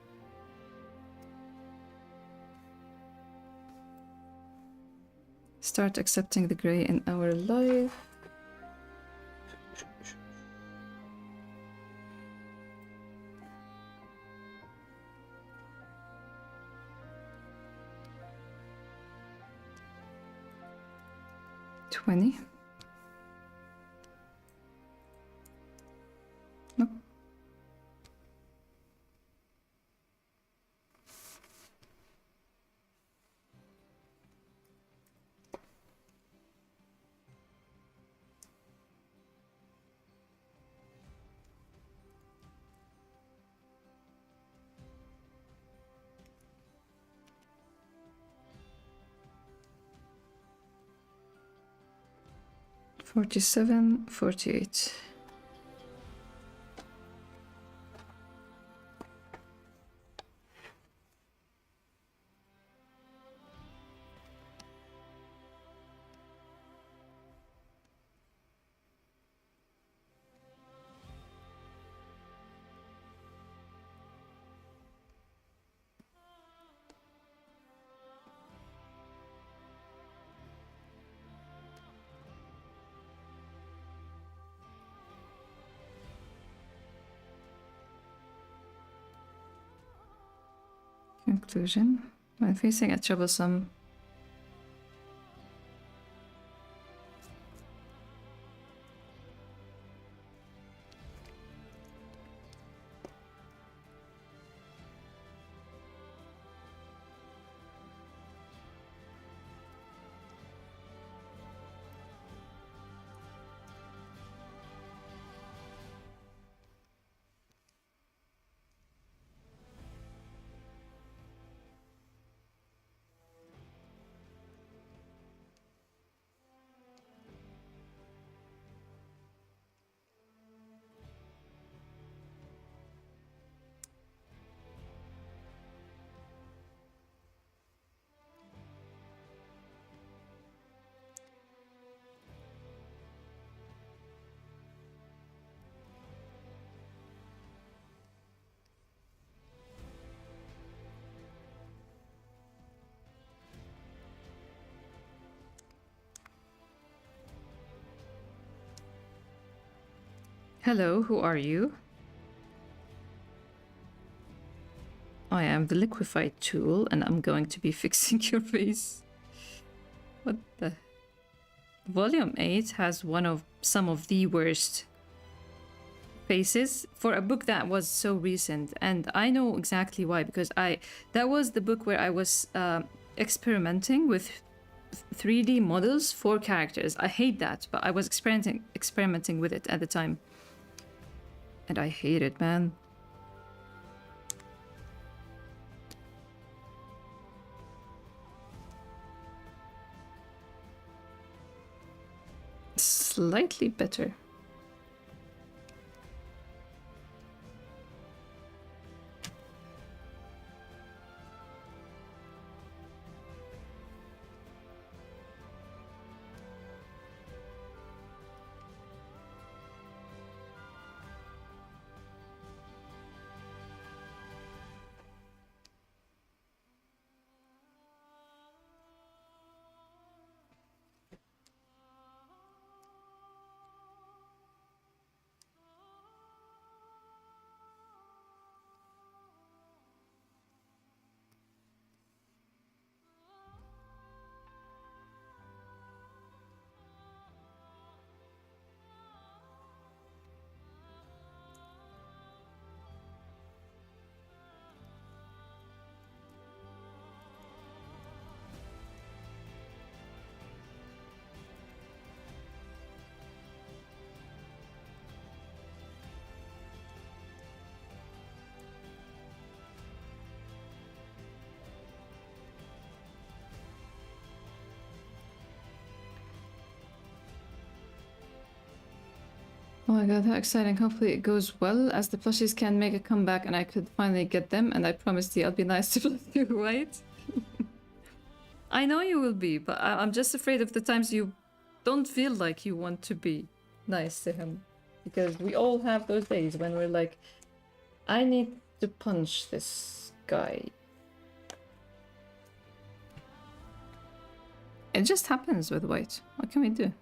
Start accepting the gray in our life. $20. Nope. $47, $48. Conclusion. When facing a troublesome Hello, who are you? I am the liquefied tool and I'm going to be fixing your face. What the? Volume 8 has some of the worst faces for a book that was so recent, and I know exactly why, because that was the book where I was experimenting with 3D models for characters. I hate that, but I was experimenting with it at the time. And I hate it, man. Slightly better. Oh my god, how exciting. Hopefully it goes well, as the plushies can make a comeback and I could finally get them, and I promised you I'll be nice to both you, right? I know you will be, but I'm just afraid of the times you don't feel like you want to be nice to him. Because we all have those days when we're like, I need to punch this guy. It just happens with White. What can we do?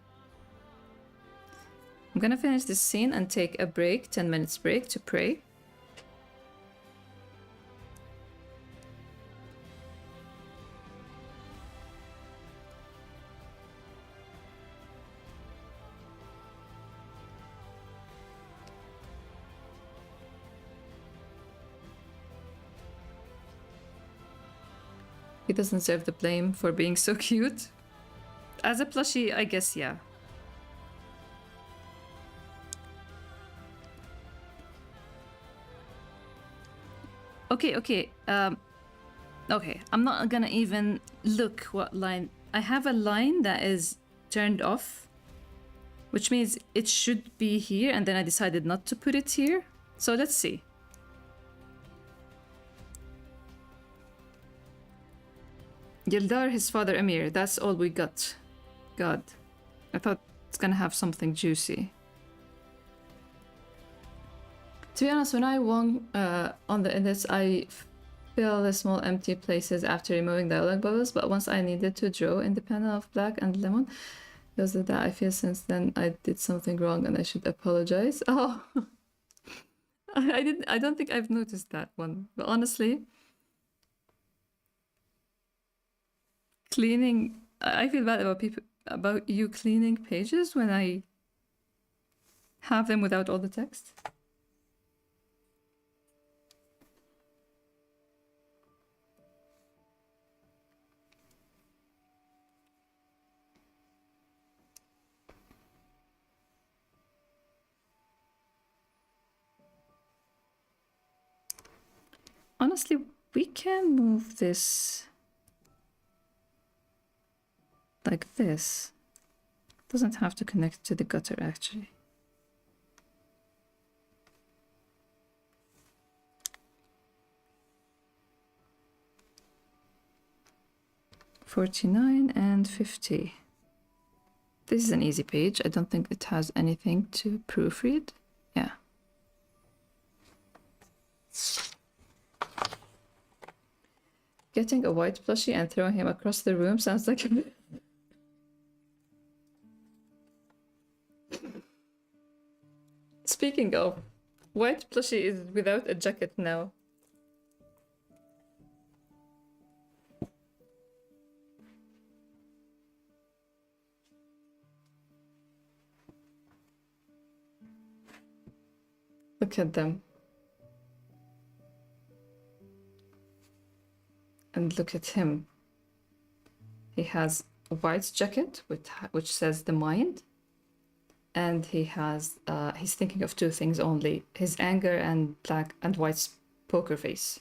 I'm gonna finish this scene and take a break, 10 minutes break, to pray. He doesn't deserve the blame for being so cute. As a plushie, I guess, yeah. Okay, okay. Okay, I'm not gonna even look what line. I have a line that is turned off, which means it should be here, and then I decided not to put it here. So let's see. Yildar, his father Emir, that's all we got. God, I thought it's gonna have something juicy. To be honest, when I won on the edits, I fill the small empty places after removing dialogue bubbles, but once I needed to draw independent of black and lemon, because of that I feel since then I did something wrong and I should apologize. Oh, I don't think I've noticed that one, but honestly, cleaning, I feel bad about you cleaning pages when I have them without all the text. Honestly, we can move this like this. Doesn't have to connect to the gutter, actually. $49 and $50. This is an easy page. I don't think it has anything to proofread. Yeah. Getting a white plushie and throwing him across the room sounds like a... Speaking of, white plushie is without a jacket now. Look at them. And look at him. He has a white jacket which says the mind. And he has, he's thinking of two things only, his anger and black and white's poker face.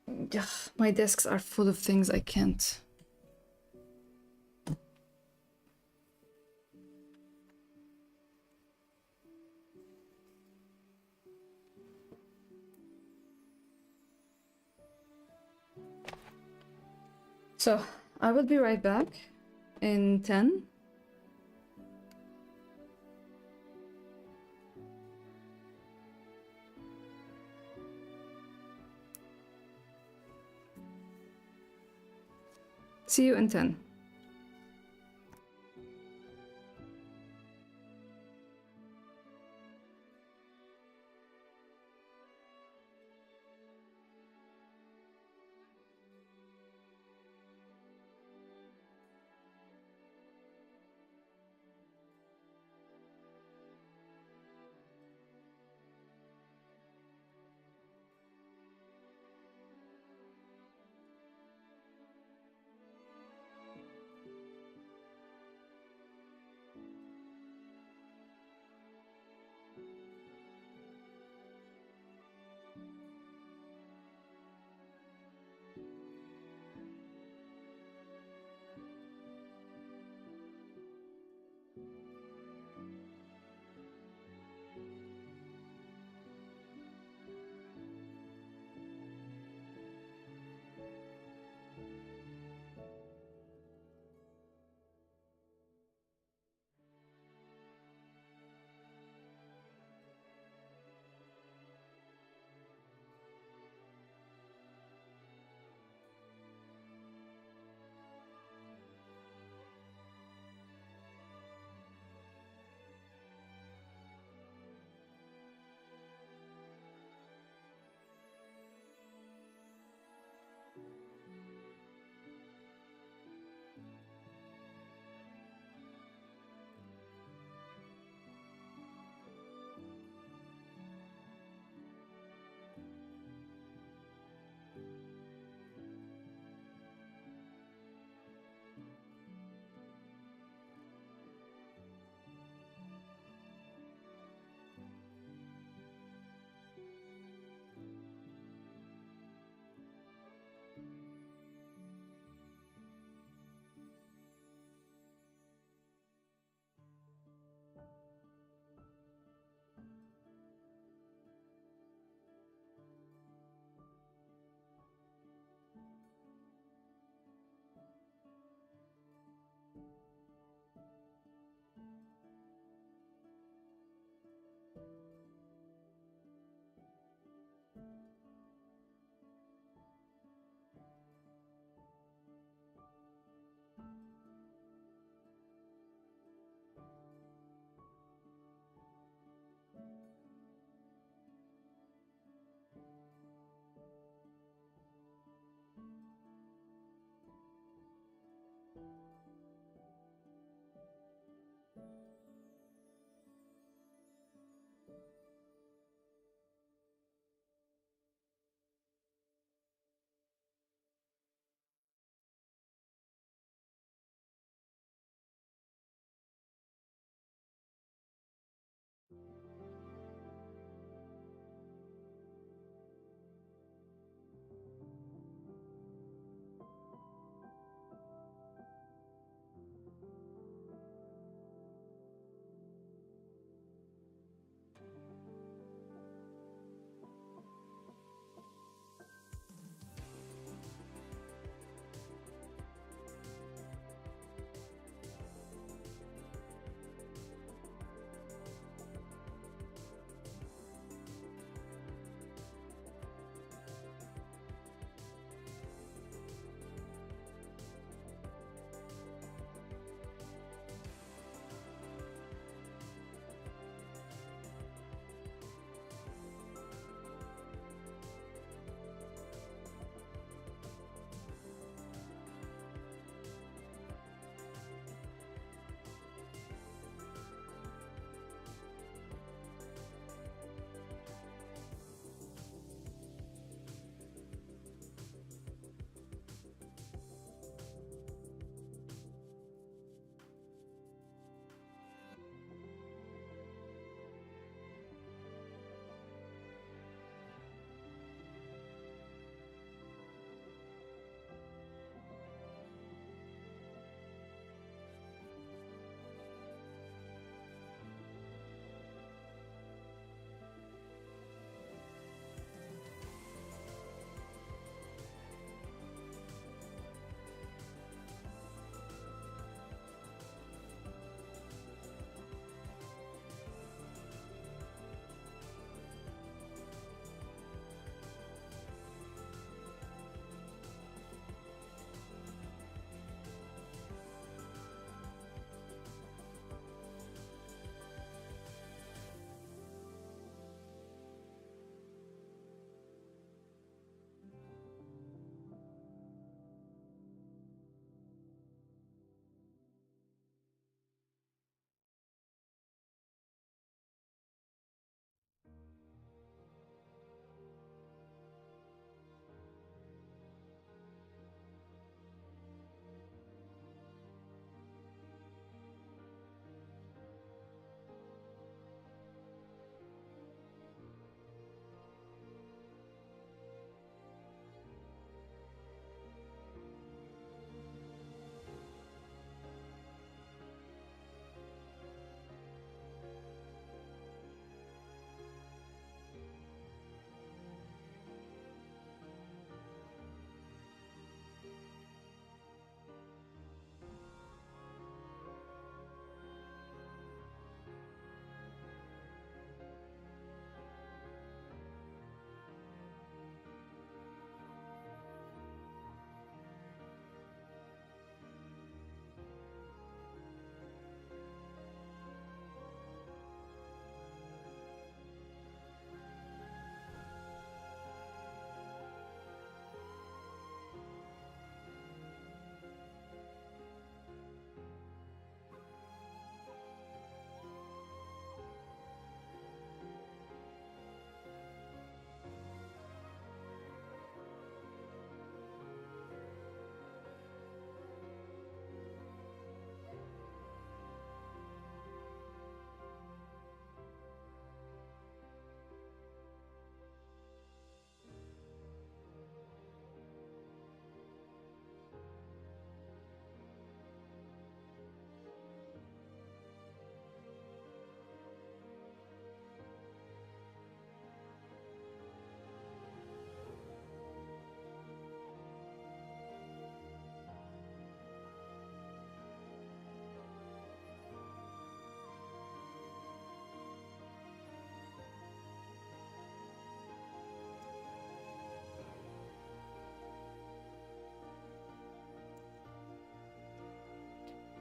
Ugh, my desks are full of things I can't. So I will be right back in 10. See you in 10.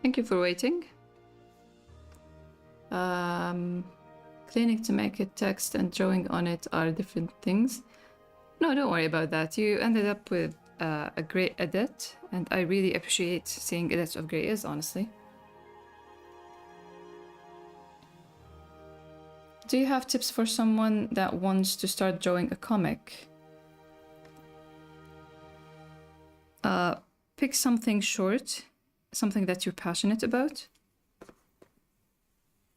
Thank you for waiting. Cleaning to make it text and drawing on it are different things. No, don't worry about that. You ended up with a great edit, and I really appreciate seeing edits of Grey Is, honestly. Do you have tips for someone that wants to start drawing a comic? Pick something short, something that you're passionate about.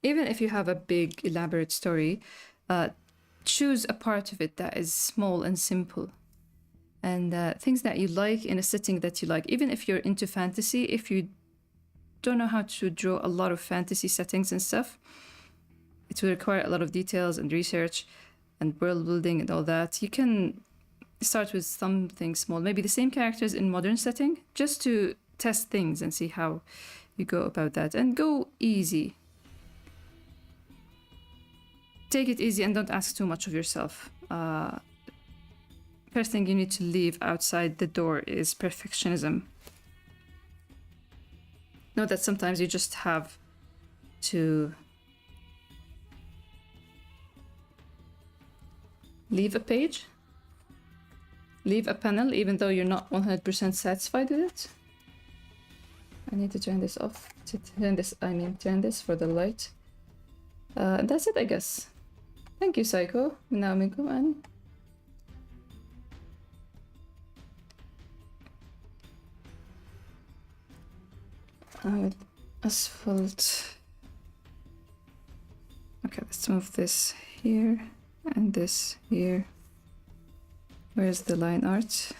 Even if you have a big, elaborate story, choose a part of it that is small and simple. And things that you like in a setting that you like. Even if you're into fantasy, if you don't know how to draw a lot of fantasy settings and stuff, it will require a lot of details and research and world building and all that. You can start with something small, maybe the same characters in modern setting, just to test things and see how you go about that. And go easy. Take it easy and don't ask too much of yourself. First thing you need to leave outside the door is perfectionism. Know that sometimes you just have to leave a page, leave a panel, even though you're not 100% satisfied with it. I need to turn this off. Turn this for the light. That's it, I guess. Thank you, Psycho. Now we go on. Asphalt. Okay, let's move this here and this here. Where's the line art?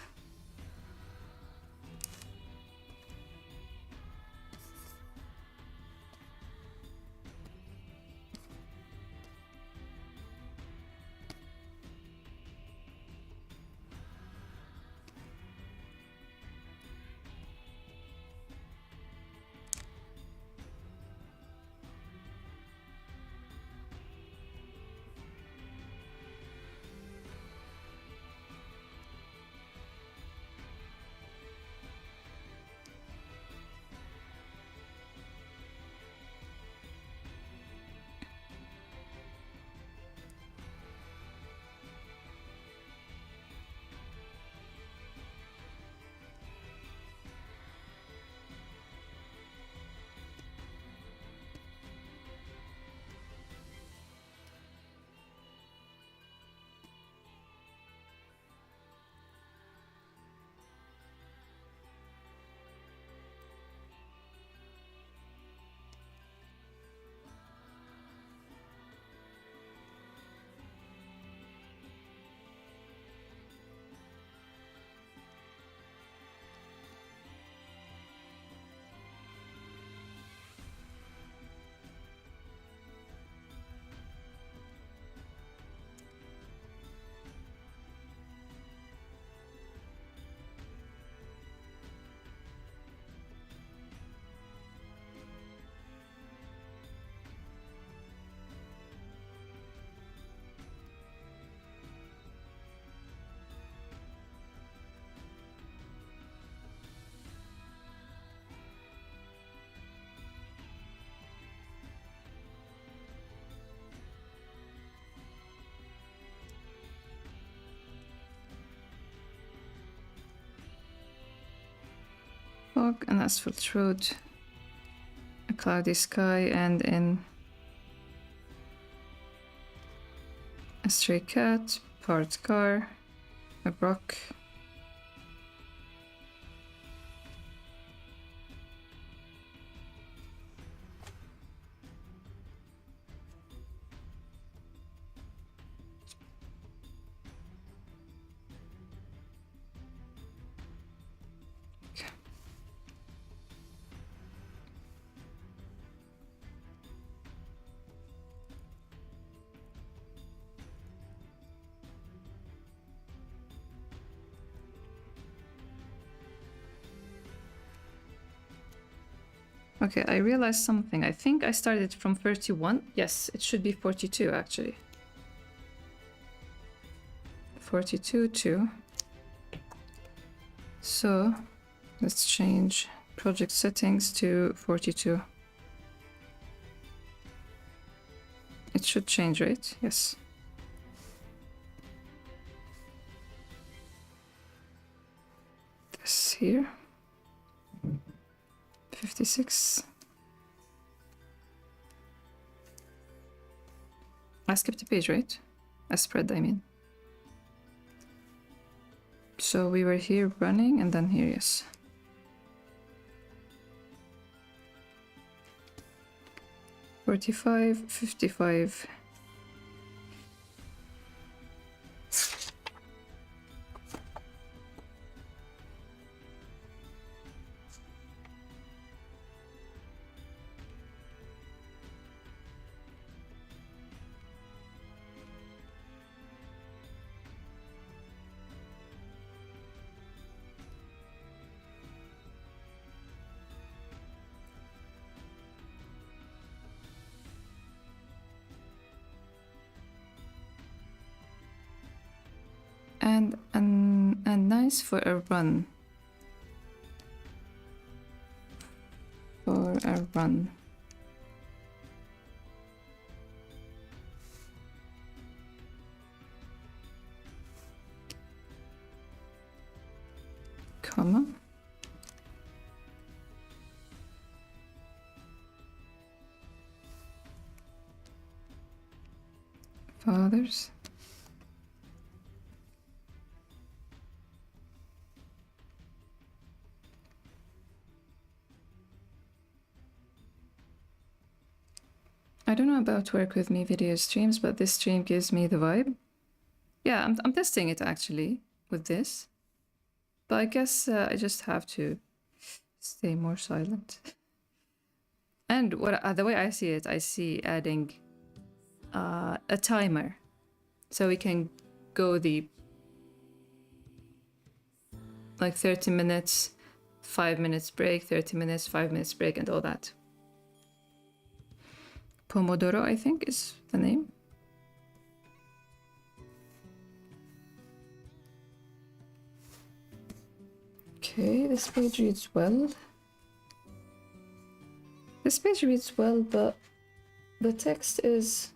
Fog, an asphalt road, a cloudy sky, and in a stray cat, parked car, a rock. Okay, I realized something. I think I started from 31. Yes, it should be 42 actually. 42 too. So let's change project settings to 42. It should change, right? Yes. This here. 56. I skipped a page, right? A spread, I mean. So we were here running and then here, yes. $45, $55. And nice for a run. For a run. Comma. Fathers. I don't know about work with me video streams, but this stream gives me the vibe. Yeah, I'm testing it actually with this. But I guess I just have to stay more silent. And what the way I see it, I see adding a timer. So we can go the like 30 minutes, 5 minutes break, 30 minutes, 5 minutes break, and all that. Pomodoro, I think, is the name. Okay, this page reads well. This page reads well, but the text is...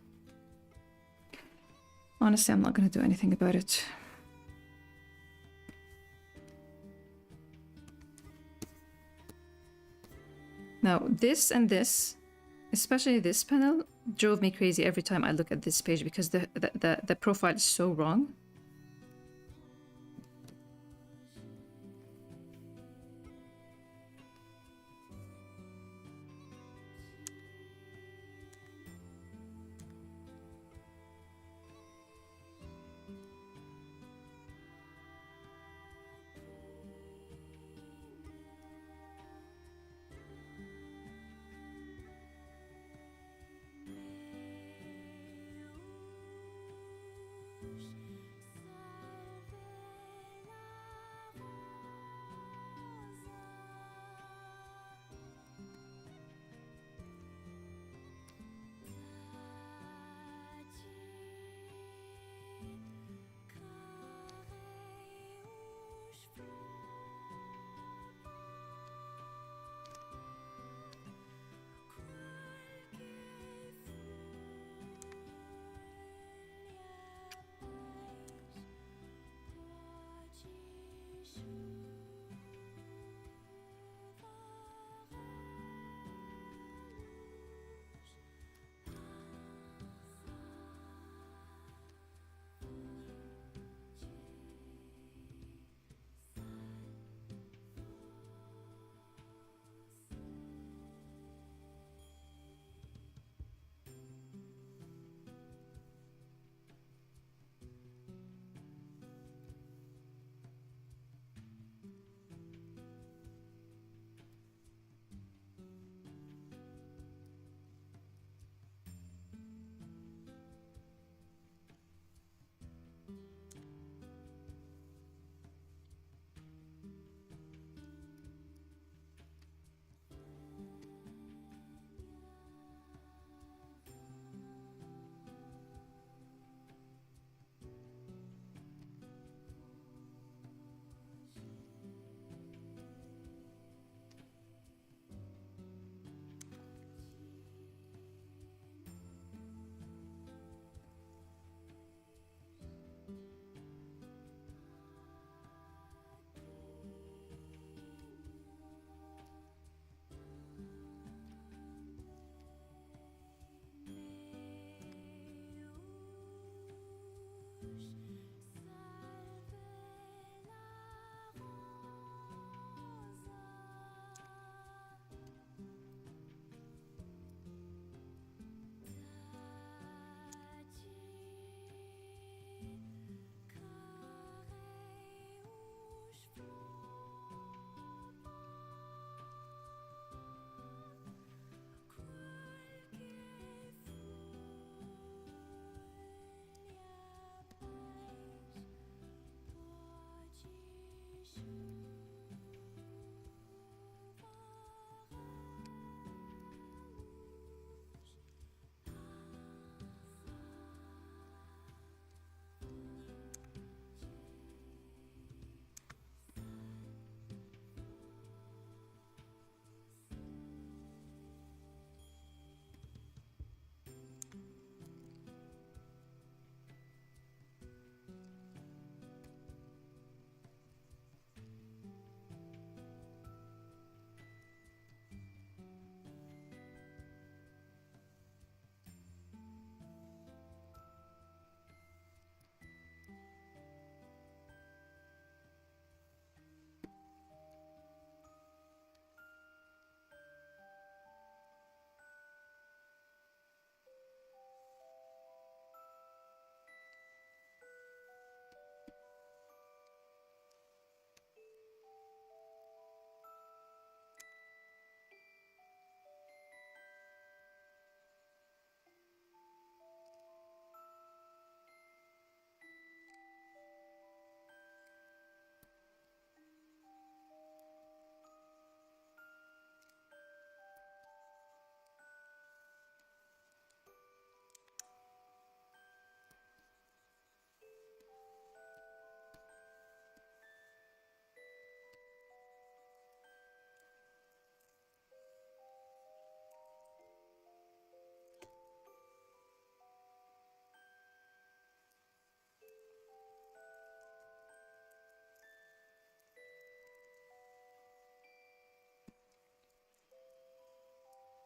Honestly, I'm not going to do anything about it. Now, this and this, especially this panel, drove me crazy every time I look at this page because the profile is so wrong.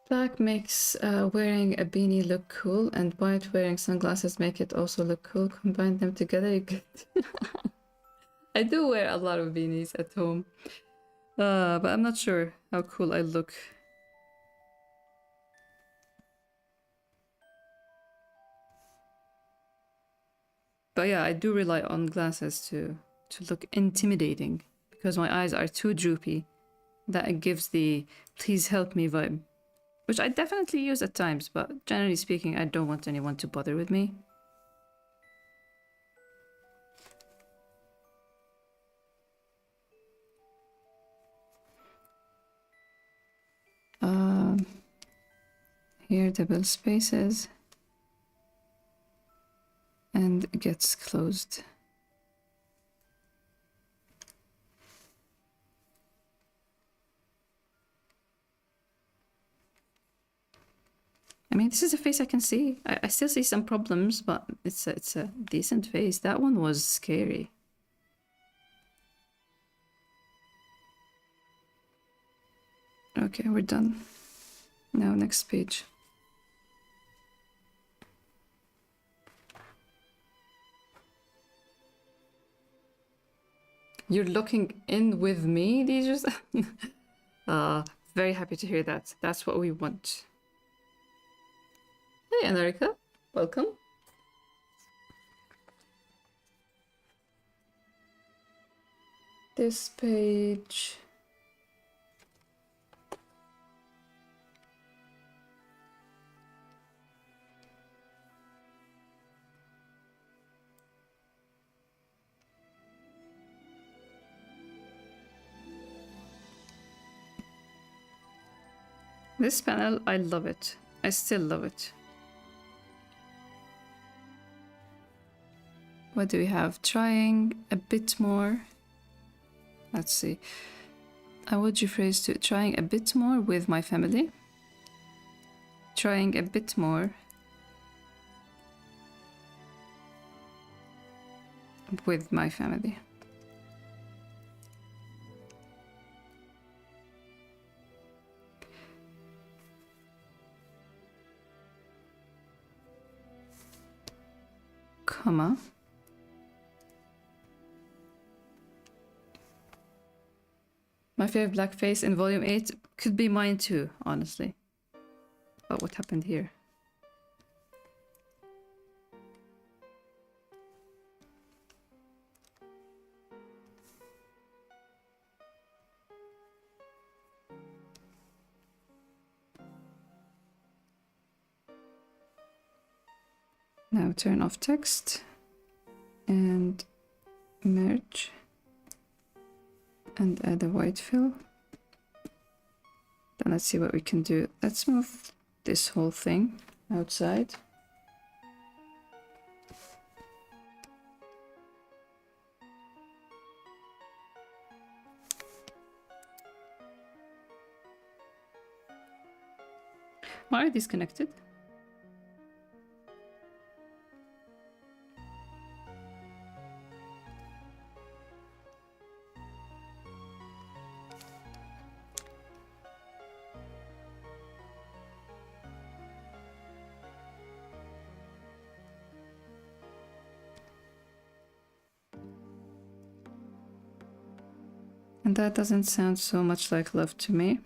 Black makes wearing a beanie look cool, and white wearing sunglasses make it also look cool. Combine them together, you get... I do wear a lot of beanies at home. But I'm not sure how cool I look. But yeah, I do rely on glasses to look intimidating because my eyes are too droopy. That gives the please help me vibe, which I definitely use at times, but generally speaking, I don't want anyone to bother with me. Here double spaces and gets closed. I mean, this is a face I can see. I still see some problems, but it's a decent face. That one was scary. Okay, we're done. Now, next page. You're looking in with me, these very happy to hear that. That's what we want. Hey, Anarika. Welcome. This page... This panel, I love it. I still love it. What do we have? Trying a bit more. Let's see. I would rephrase to trying a bit more with my family. Trying a bit more with my family. Comma. My favorite blackface in volume 8 could be mine too, honestly. Oh, what happened here? Now turn off text and merge and add a white fill. Then let's see what we can do. Let's move this whole thing outside. Why are these connected? And that doesn't sound so much like love to me.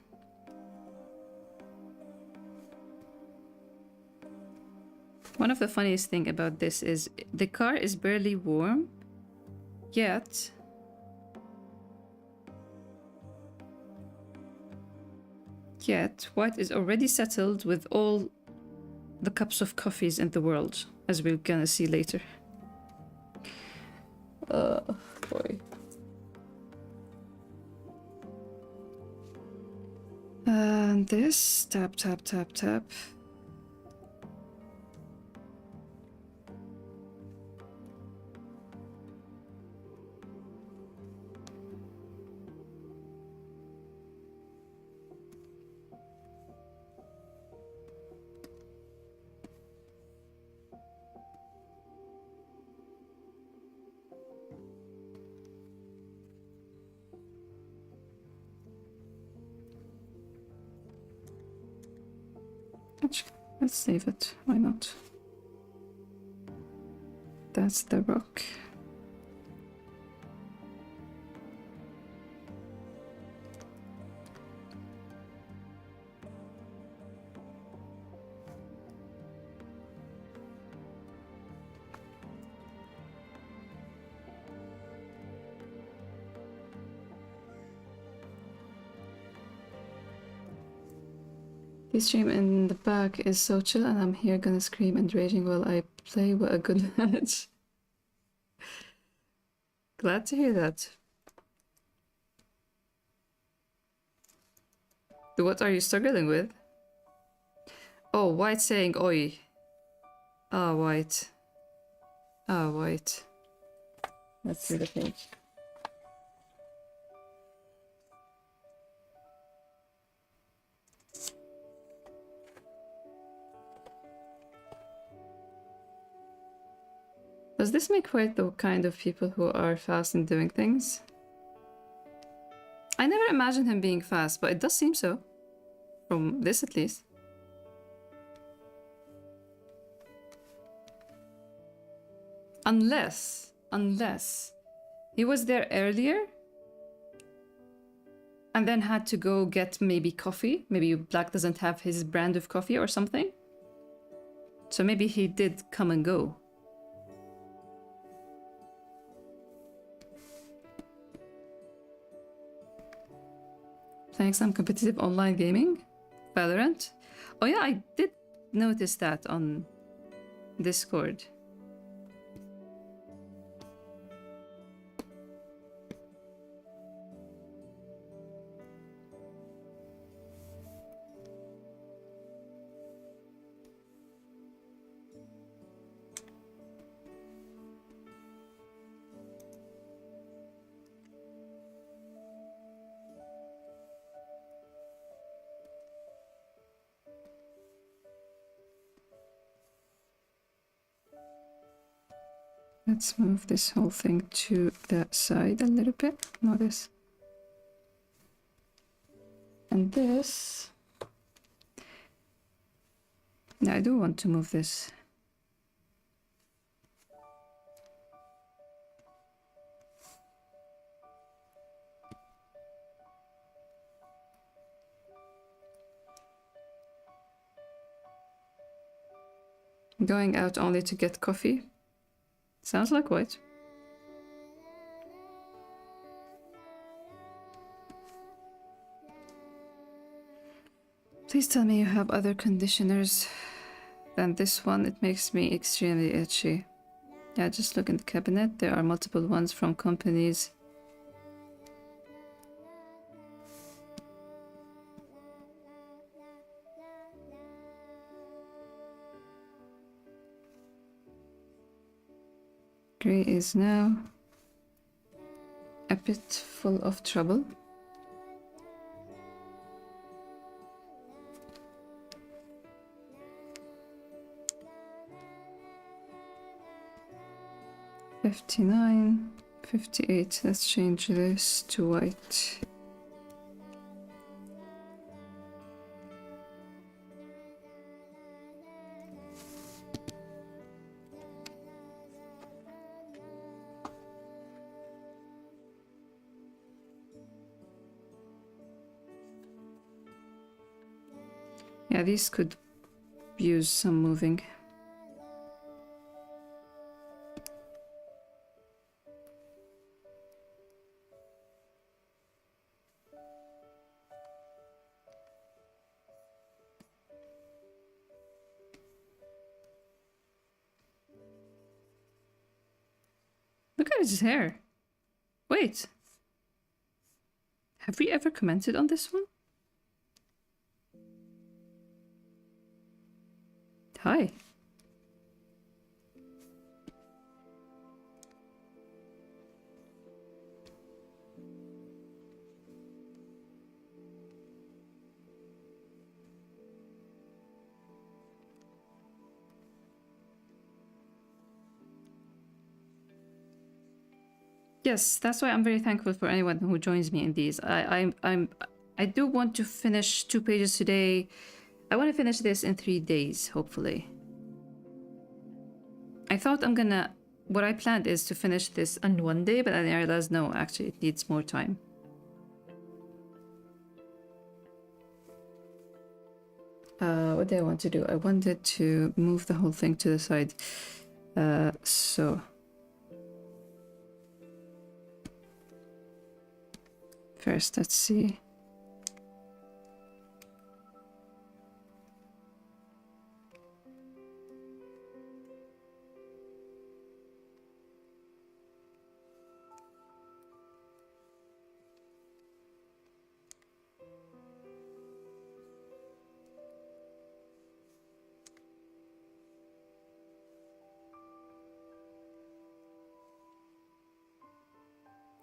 One of the funniest thing about this is the car is barely warm, yet White is already settled with all the cups of coffees in the world, as we're gonna see later. Boy. And this, tap, tap, tap, tap. Actually, let's save it. Why not? That's the rock. The stream in the back is so chill, and I'm here gonna scream and raging while I play. What a good match. Glad to hear that. What are you struggling with? Oh, White saying oi. Ah, White. Ah, White. Let's see the page. Does this make White the kind of people who are fast in doing things? I never imagined him being fast, but it does seem so. From this at least. Unless he was there earlier and then had to go get maybe coffee. Maybe Black doesn't have his brand of coffee or something. So maybe he did come and go. Playing some competitive online gaming? Valorant? Oh yeah, I did notice that on Discord. Let's move this whole thing to the side a little bit. No, this. And this. Yeah, I do want to move this. Going out only to get coffee. Sounds like White. Please tell me you have other conditioners than this one. It makes me extremely itchy. Yeah, just look in the cabinet. There are multiple ones from companies. Gray is now a bit full of trouble. $59, $58. Let's change this to white. Yeah, these could use some moving. Look at his hair. Wait. Have we ever commented on this one? Hi. Yes, that's why I'm very thankful for anyone who joins me in these. I do want to finish 2 pages today. I want to finish this in 3 days, hopefully. I thought what I planned is to finish this on 1 day, but then I realized no, actually it needs more time. What did I want to do? I wanted to move the whole thing to the side. So first, let's see.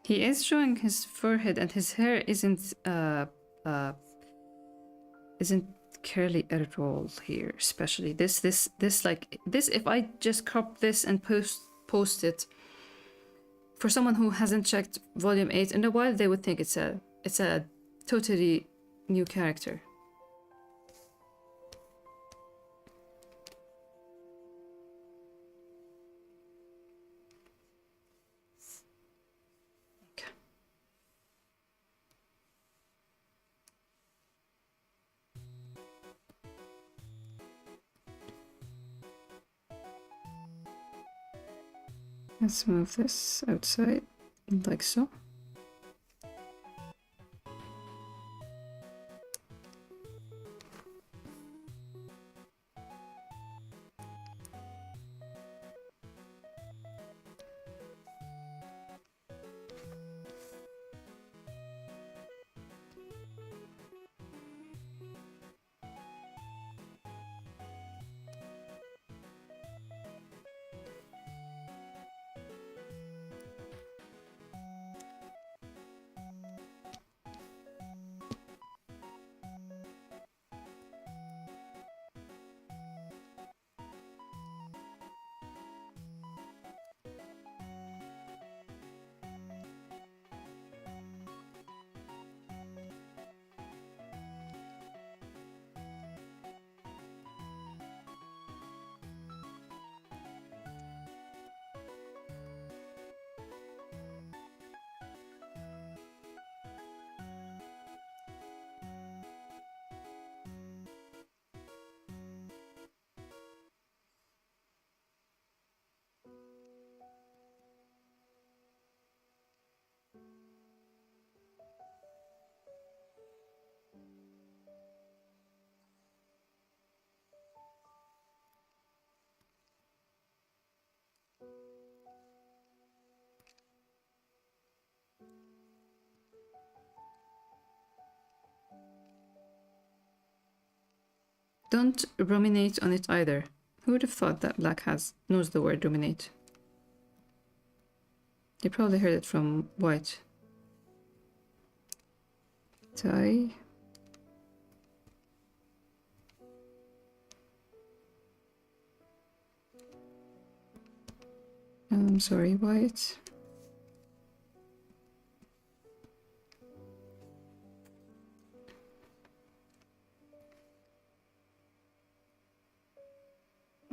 He is showing his forehead, and his hair isn't curly at all here. Especially this. Like this. If I just crop this and post it, for someone who hasn't checked Volume 8 in a while, they would think it's a totally new character. Let's move this outside, like so. Don't ruminate on it either. Who would have thought that Black knows the word ruminate? You probably heard it from White. Tie. I'm sorry, White.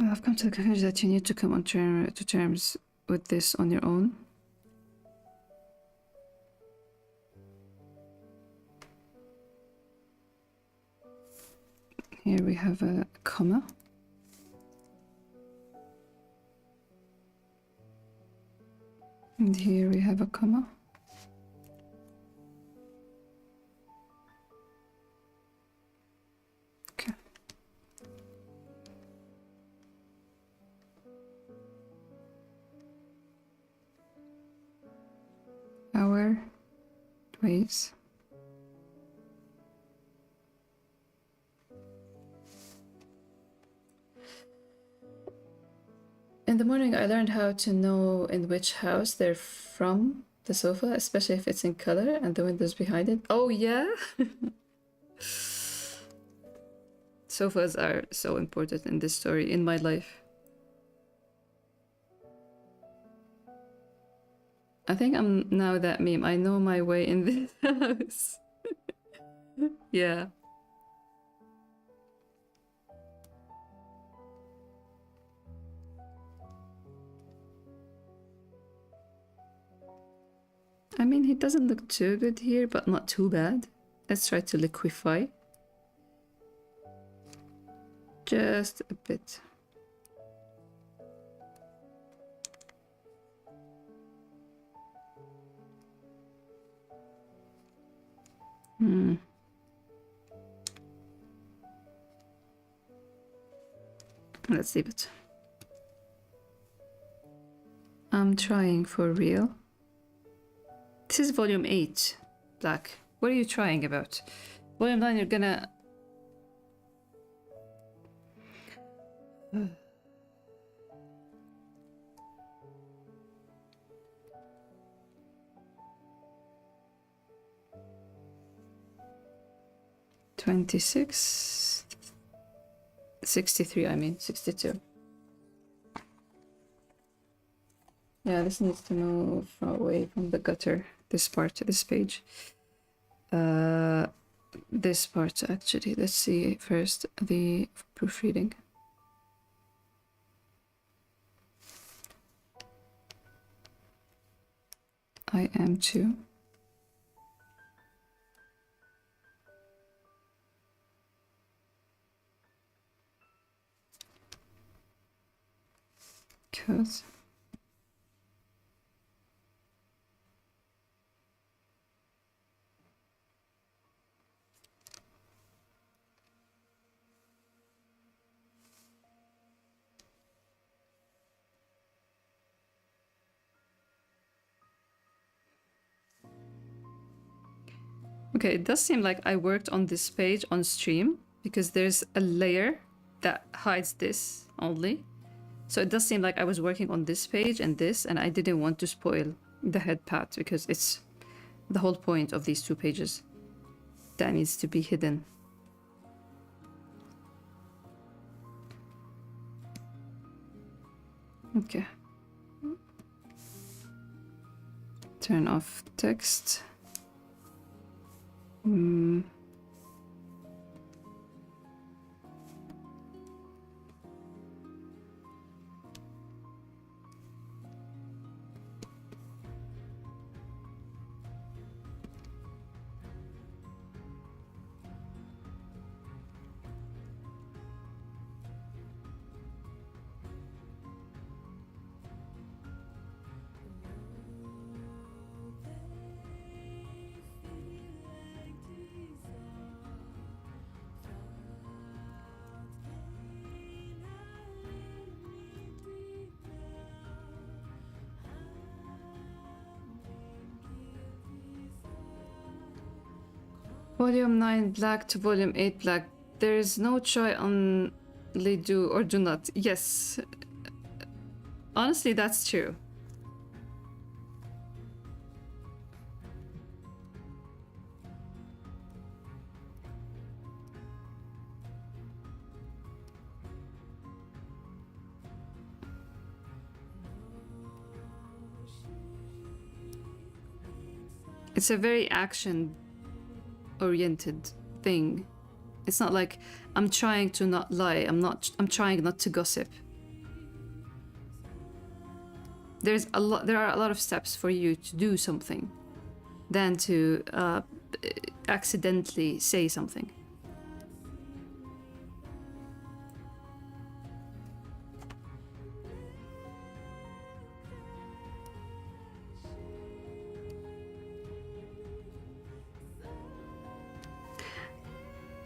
I've come to the conclusion that you need to come to terms with this on your own. Here we have a comma. And here we have a comma. Okay. Our ways. In the morning, I learned how to know in which house they're from, the sofa, especially if it's in color and the windows behind it. Oh, yeah? Sofas are so important in this story, in my life. I think I'm now that meme. I know my way in this house. Yeah. I mean, he doesn't look too good here, but not too bad. Let's try to liquefy. Just a bit. Let's leave it. I'm trying for real. This is volume 8, Black. What are you trying about? Volume 9, you're gonna... $26... 63, I mean, 62. Yeah, this needs to move away from the gutter. This part, this page. This part, actually. Let's see first the proofreading. I am too. Cause okay, it does seem like I worked on this page on stream because there's a layer that hides this only. So it does seem like I was working on this page and this, and I didn't want to spoil the head part because it's the whole point of these two pages. That needs to be hidden. Okay. Turn off text. Volume 9 black to volume 8 black. There is no try only do or do not. Yes. Honestly, that's true. It's a very action oriented thing. It's not like I'm trying to not lie. I'm trying not to gossip. There are a lot of steps for you to do something than to accidentally say something.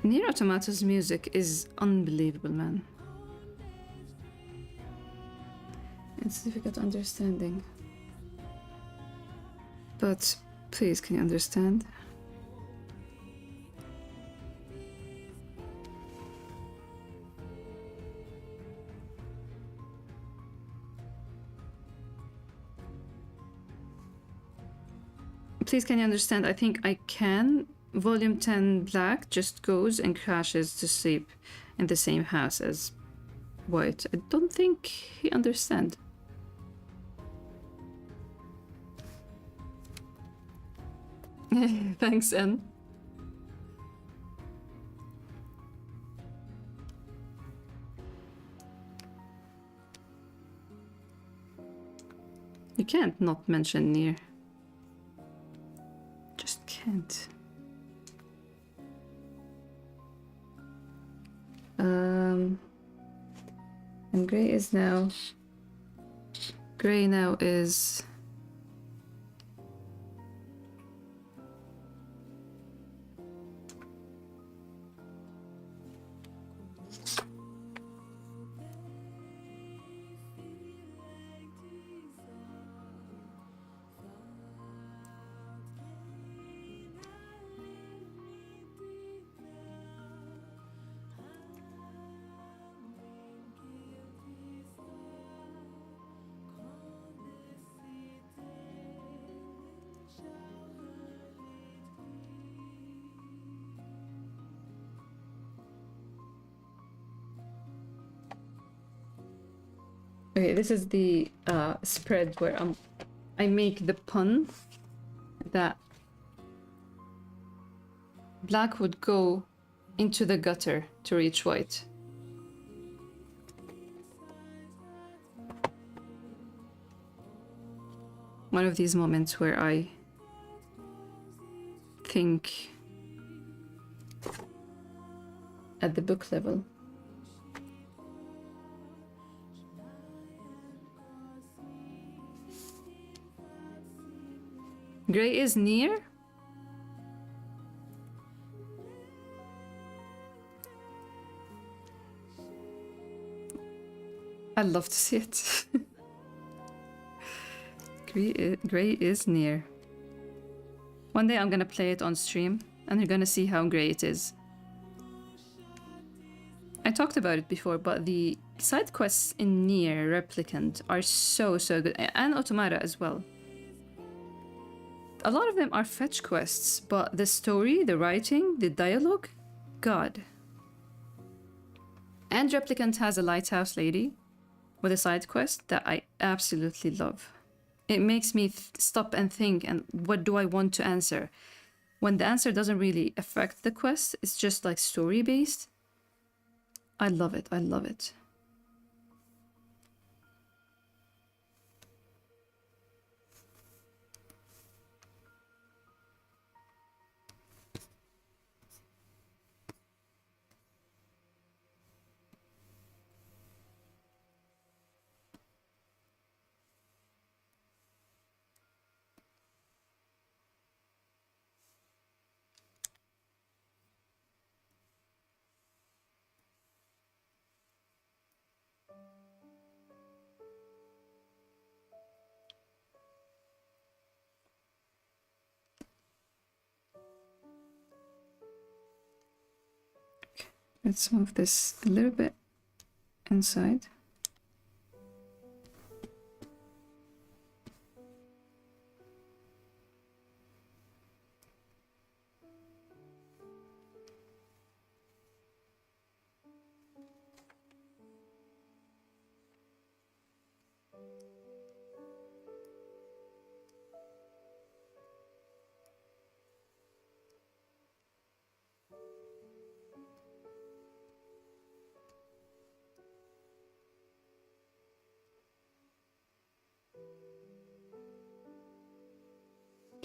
Nier Automata's music is unbelievable, man. It's difficult understanding. But please, can you understand? Please, can you understand? I think I can. Volume 10 black just goes and crashes to sleep in the same house as white. I don't think he understands. Thanks, N. You can't not mention Nier. And gray is now... Gray now is... Okay, this is the spread where I make the pun that black would go into the gutter to reach white. One of these moments where I think at the book level. Gray is near? I'd love to see it. Gray is near. One day I'm gonna play it on stream and you're gonna see how gray it is. I talked about it before, but the side quests in Nier Replicant are so good, and Automata as well. A lot of them are fetch quests, but the story, the writing, the dialogue, God. And Replicant has a lighthouse lady with a side quest that I absolutely love. It makes me stop and think, and what do I want to answer? When the answer doesn't really affect the quest, it's just like story-based. I love it, I love it. Let's move this a little bit inside.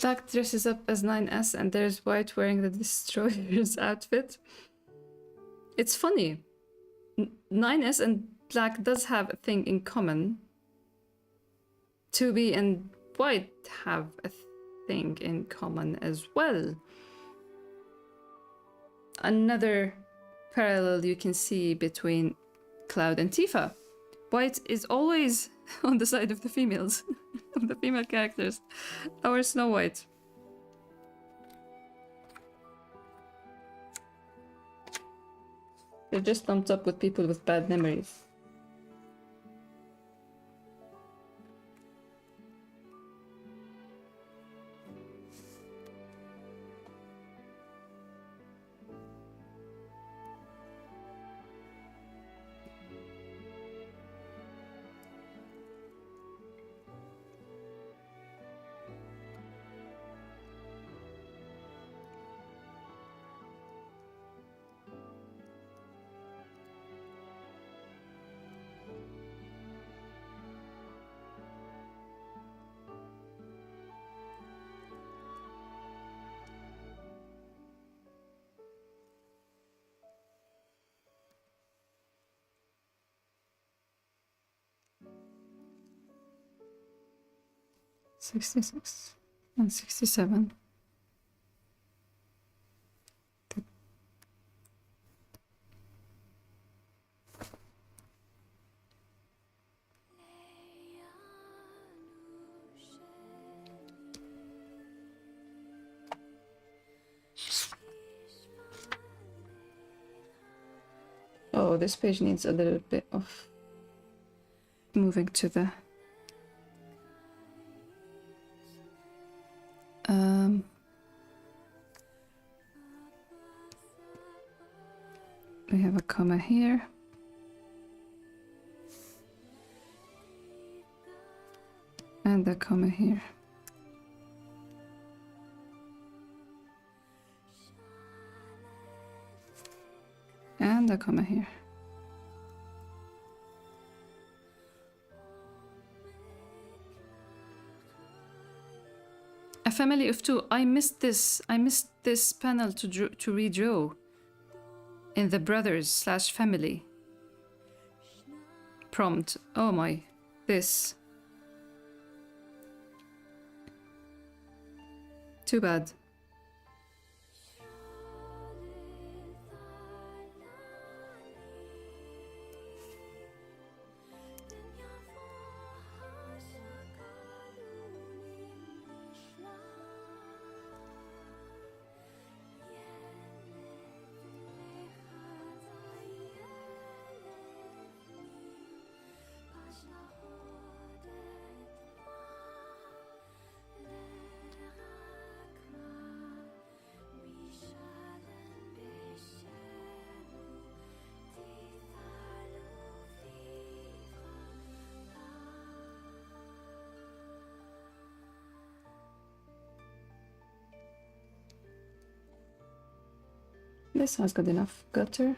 Black dresses up as 9S and there's White wearing the Destroyer's outfit. It's funny. 9S and Black does have a thing in common. 2B and White have a thing in common as well. Another parallel you can see between Cloud and Tifa. White is always on the side of the females, of the female characters. Our Snow White. They're just lumped up with people with bad memories. 66 and 67. Oh, this page needs a little bit of moving to the we have a comma here. And a comma here. And a comma here. A family of two. I missed this. I missed this panel to redraw in the brothers/family prompt. Oh my, this. Too bad. This sounds good enough. Gutter.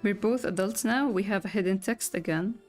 We're both adults now. We have a hidden text again.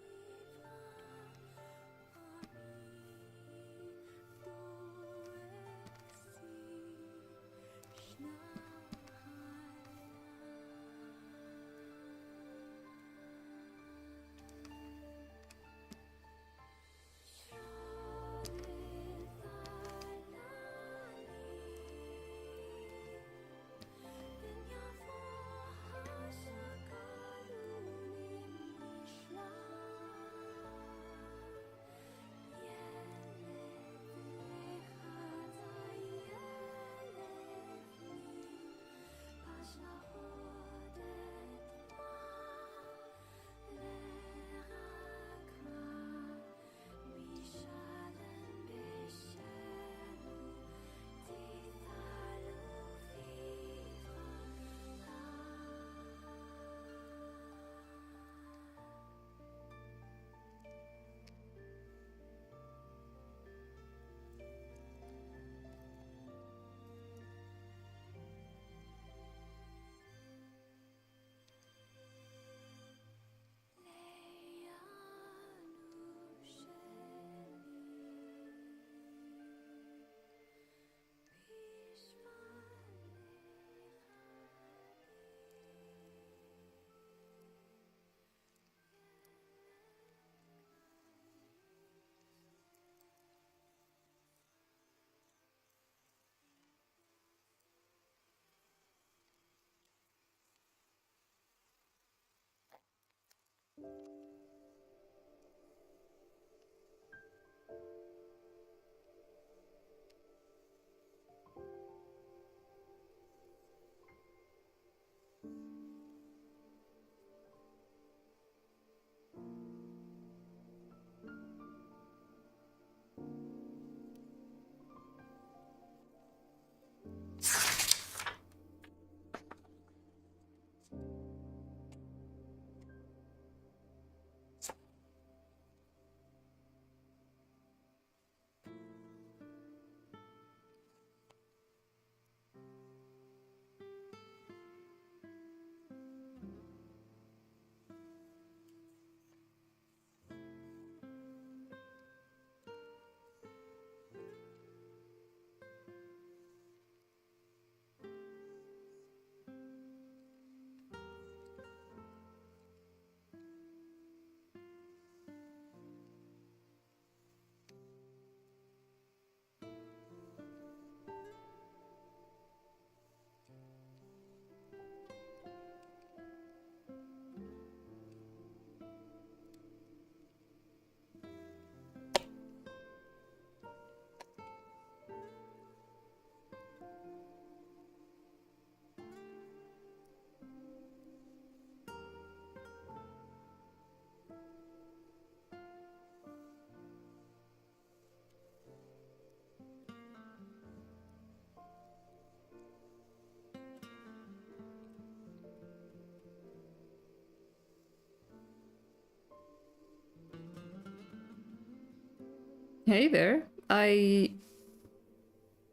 Hey there. I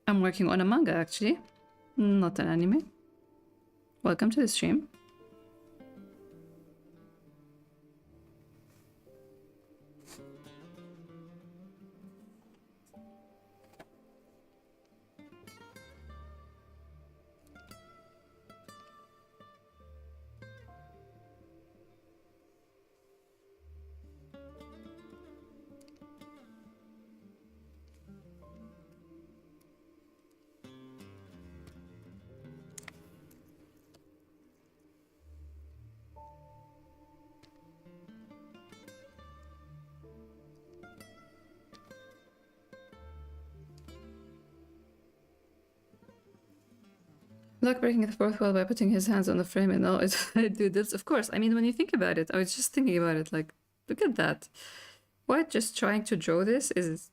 am working on a manga actually, not an anime. Welcome to the stream. Luck breaking the fourth wall by putting his hands on the frame and all it dude, that's of course. I mean, when you think about it, I was just thinking about it, like, look at that. What just trying to draw this is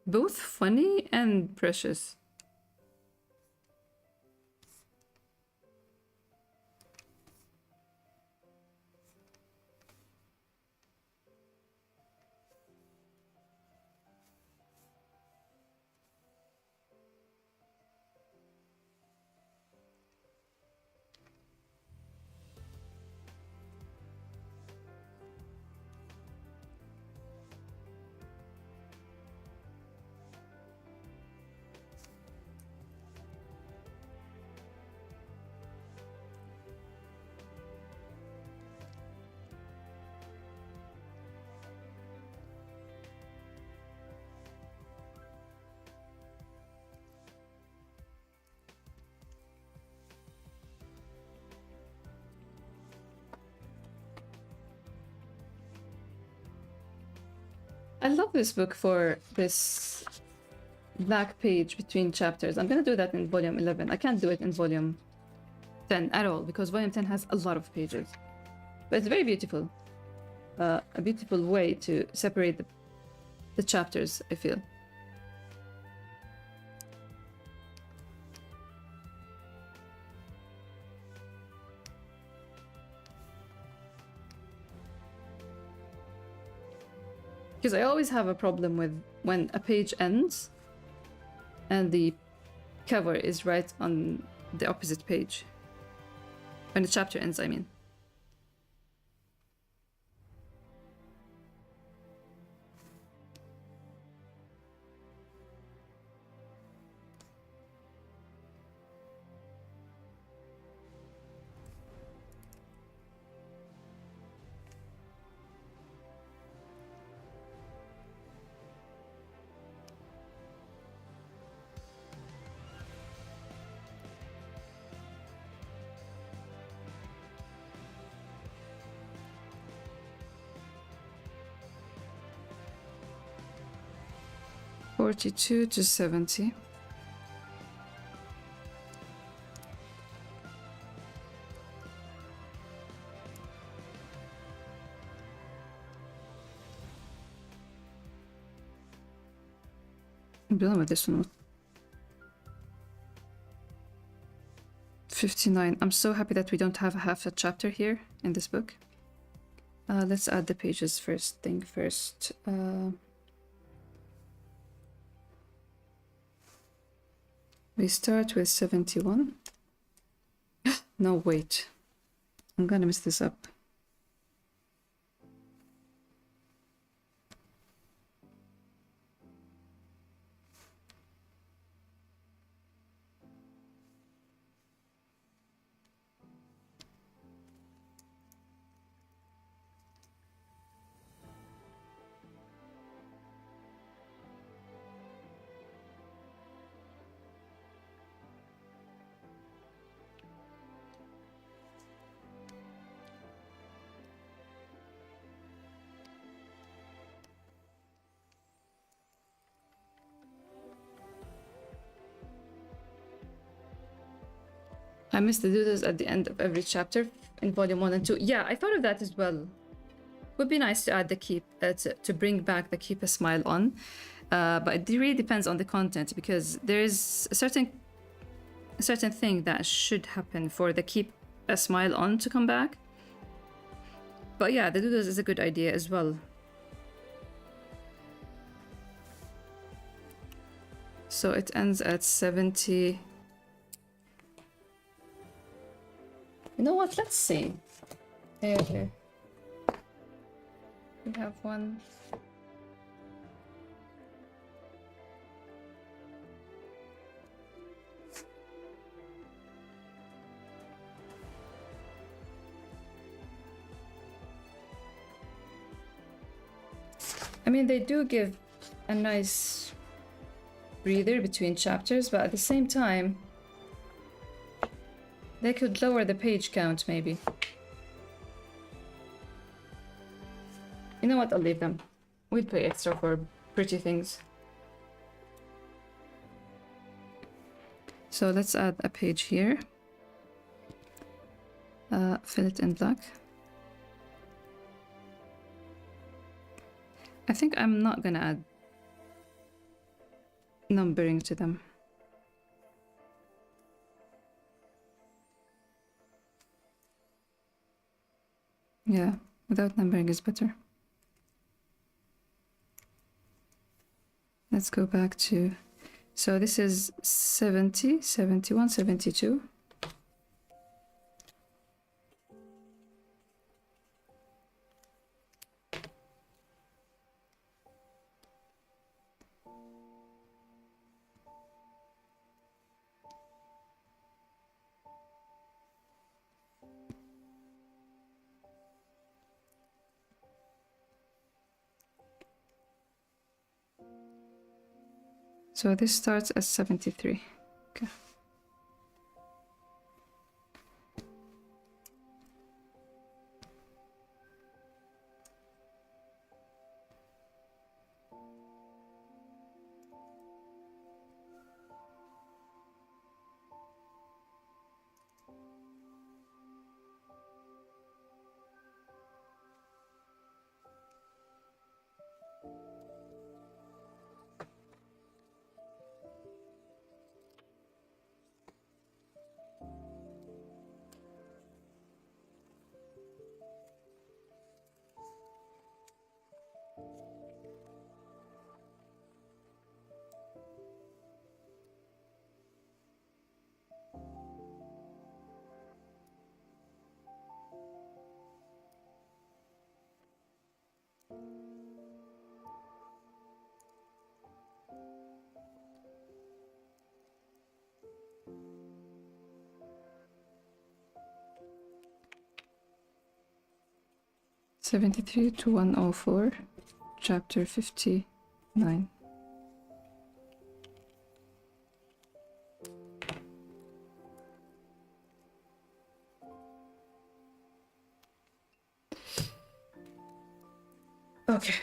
both funny and precious. I love this book for this black page between chapters. I'm gonna do that in volume 11. I can't do it in volume 10 at all because volume 10 has a lot of pages. But it's very beautiful. A beautiful way to separate the chapters, I feel. Because I always have a problem with when a page ends and the cover is right on the opposite page. When the chapter ends, I mean. (42 to 70). I'm dealing with this one. 59. I'm so happy that we don't have half a chapter here in this book. Let's add the pages first thing first. We start with 71. No, wait. I'm gonna mess this up. I missed the doodles at the end of every chapter in volume 1 and 2. Yeah, I thought of that as well. Would be nice to add the keep, to bring back the keep a smile on. But it really depends on the content because there is a certain thing that should happen for the keep a smile on to come back. But yeah, the doodles is a good idea as well. So it ends at 70. You know what? Let's see. Here. We have one. I mean, they do give a nice breather between chapters, but at the same time, they could lower the page count, maybe. You know what? I'll leave them. We'll pay extra for pretty things. So let's add a page here. Fill it in black. I think I'm not gonna add numbering to them. Yeah, without numbering is better. Let's go back to, so this is 70, 71, 72. So this starts at 73. Okay. '73 to 104, chapter 59. Okay.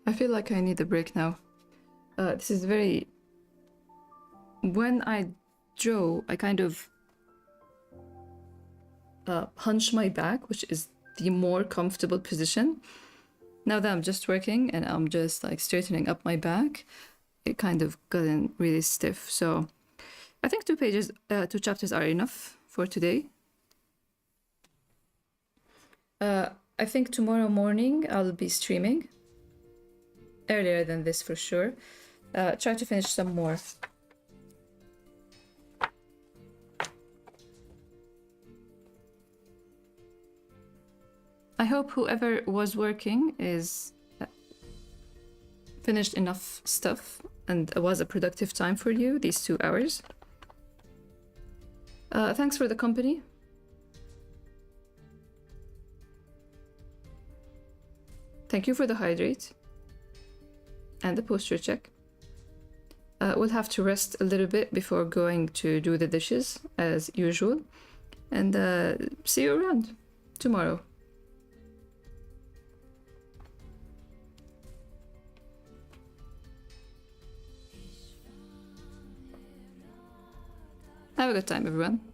I feel like I need a break now. This is very... When I draw, I kind of hunch my back, which is the more comfortable position. Now that I'm just working and I'm just like straightening up my back, it kind of gotten really stiff. So I think 2 chapters are enough for today. I think tomorrow morning I'll be streaming. Earlier than this for sure. Try to finish some more. I hope whoever was working is finished enough stuff and it was a productive time for you, these 2 hours. Thanks for the company. Thank you for the hydrate and the posture check. We'll have to rest a little bit before going to do the dishes as usual. And see you around tomorrow. Have a good time, everyone.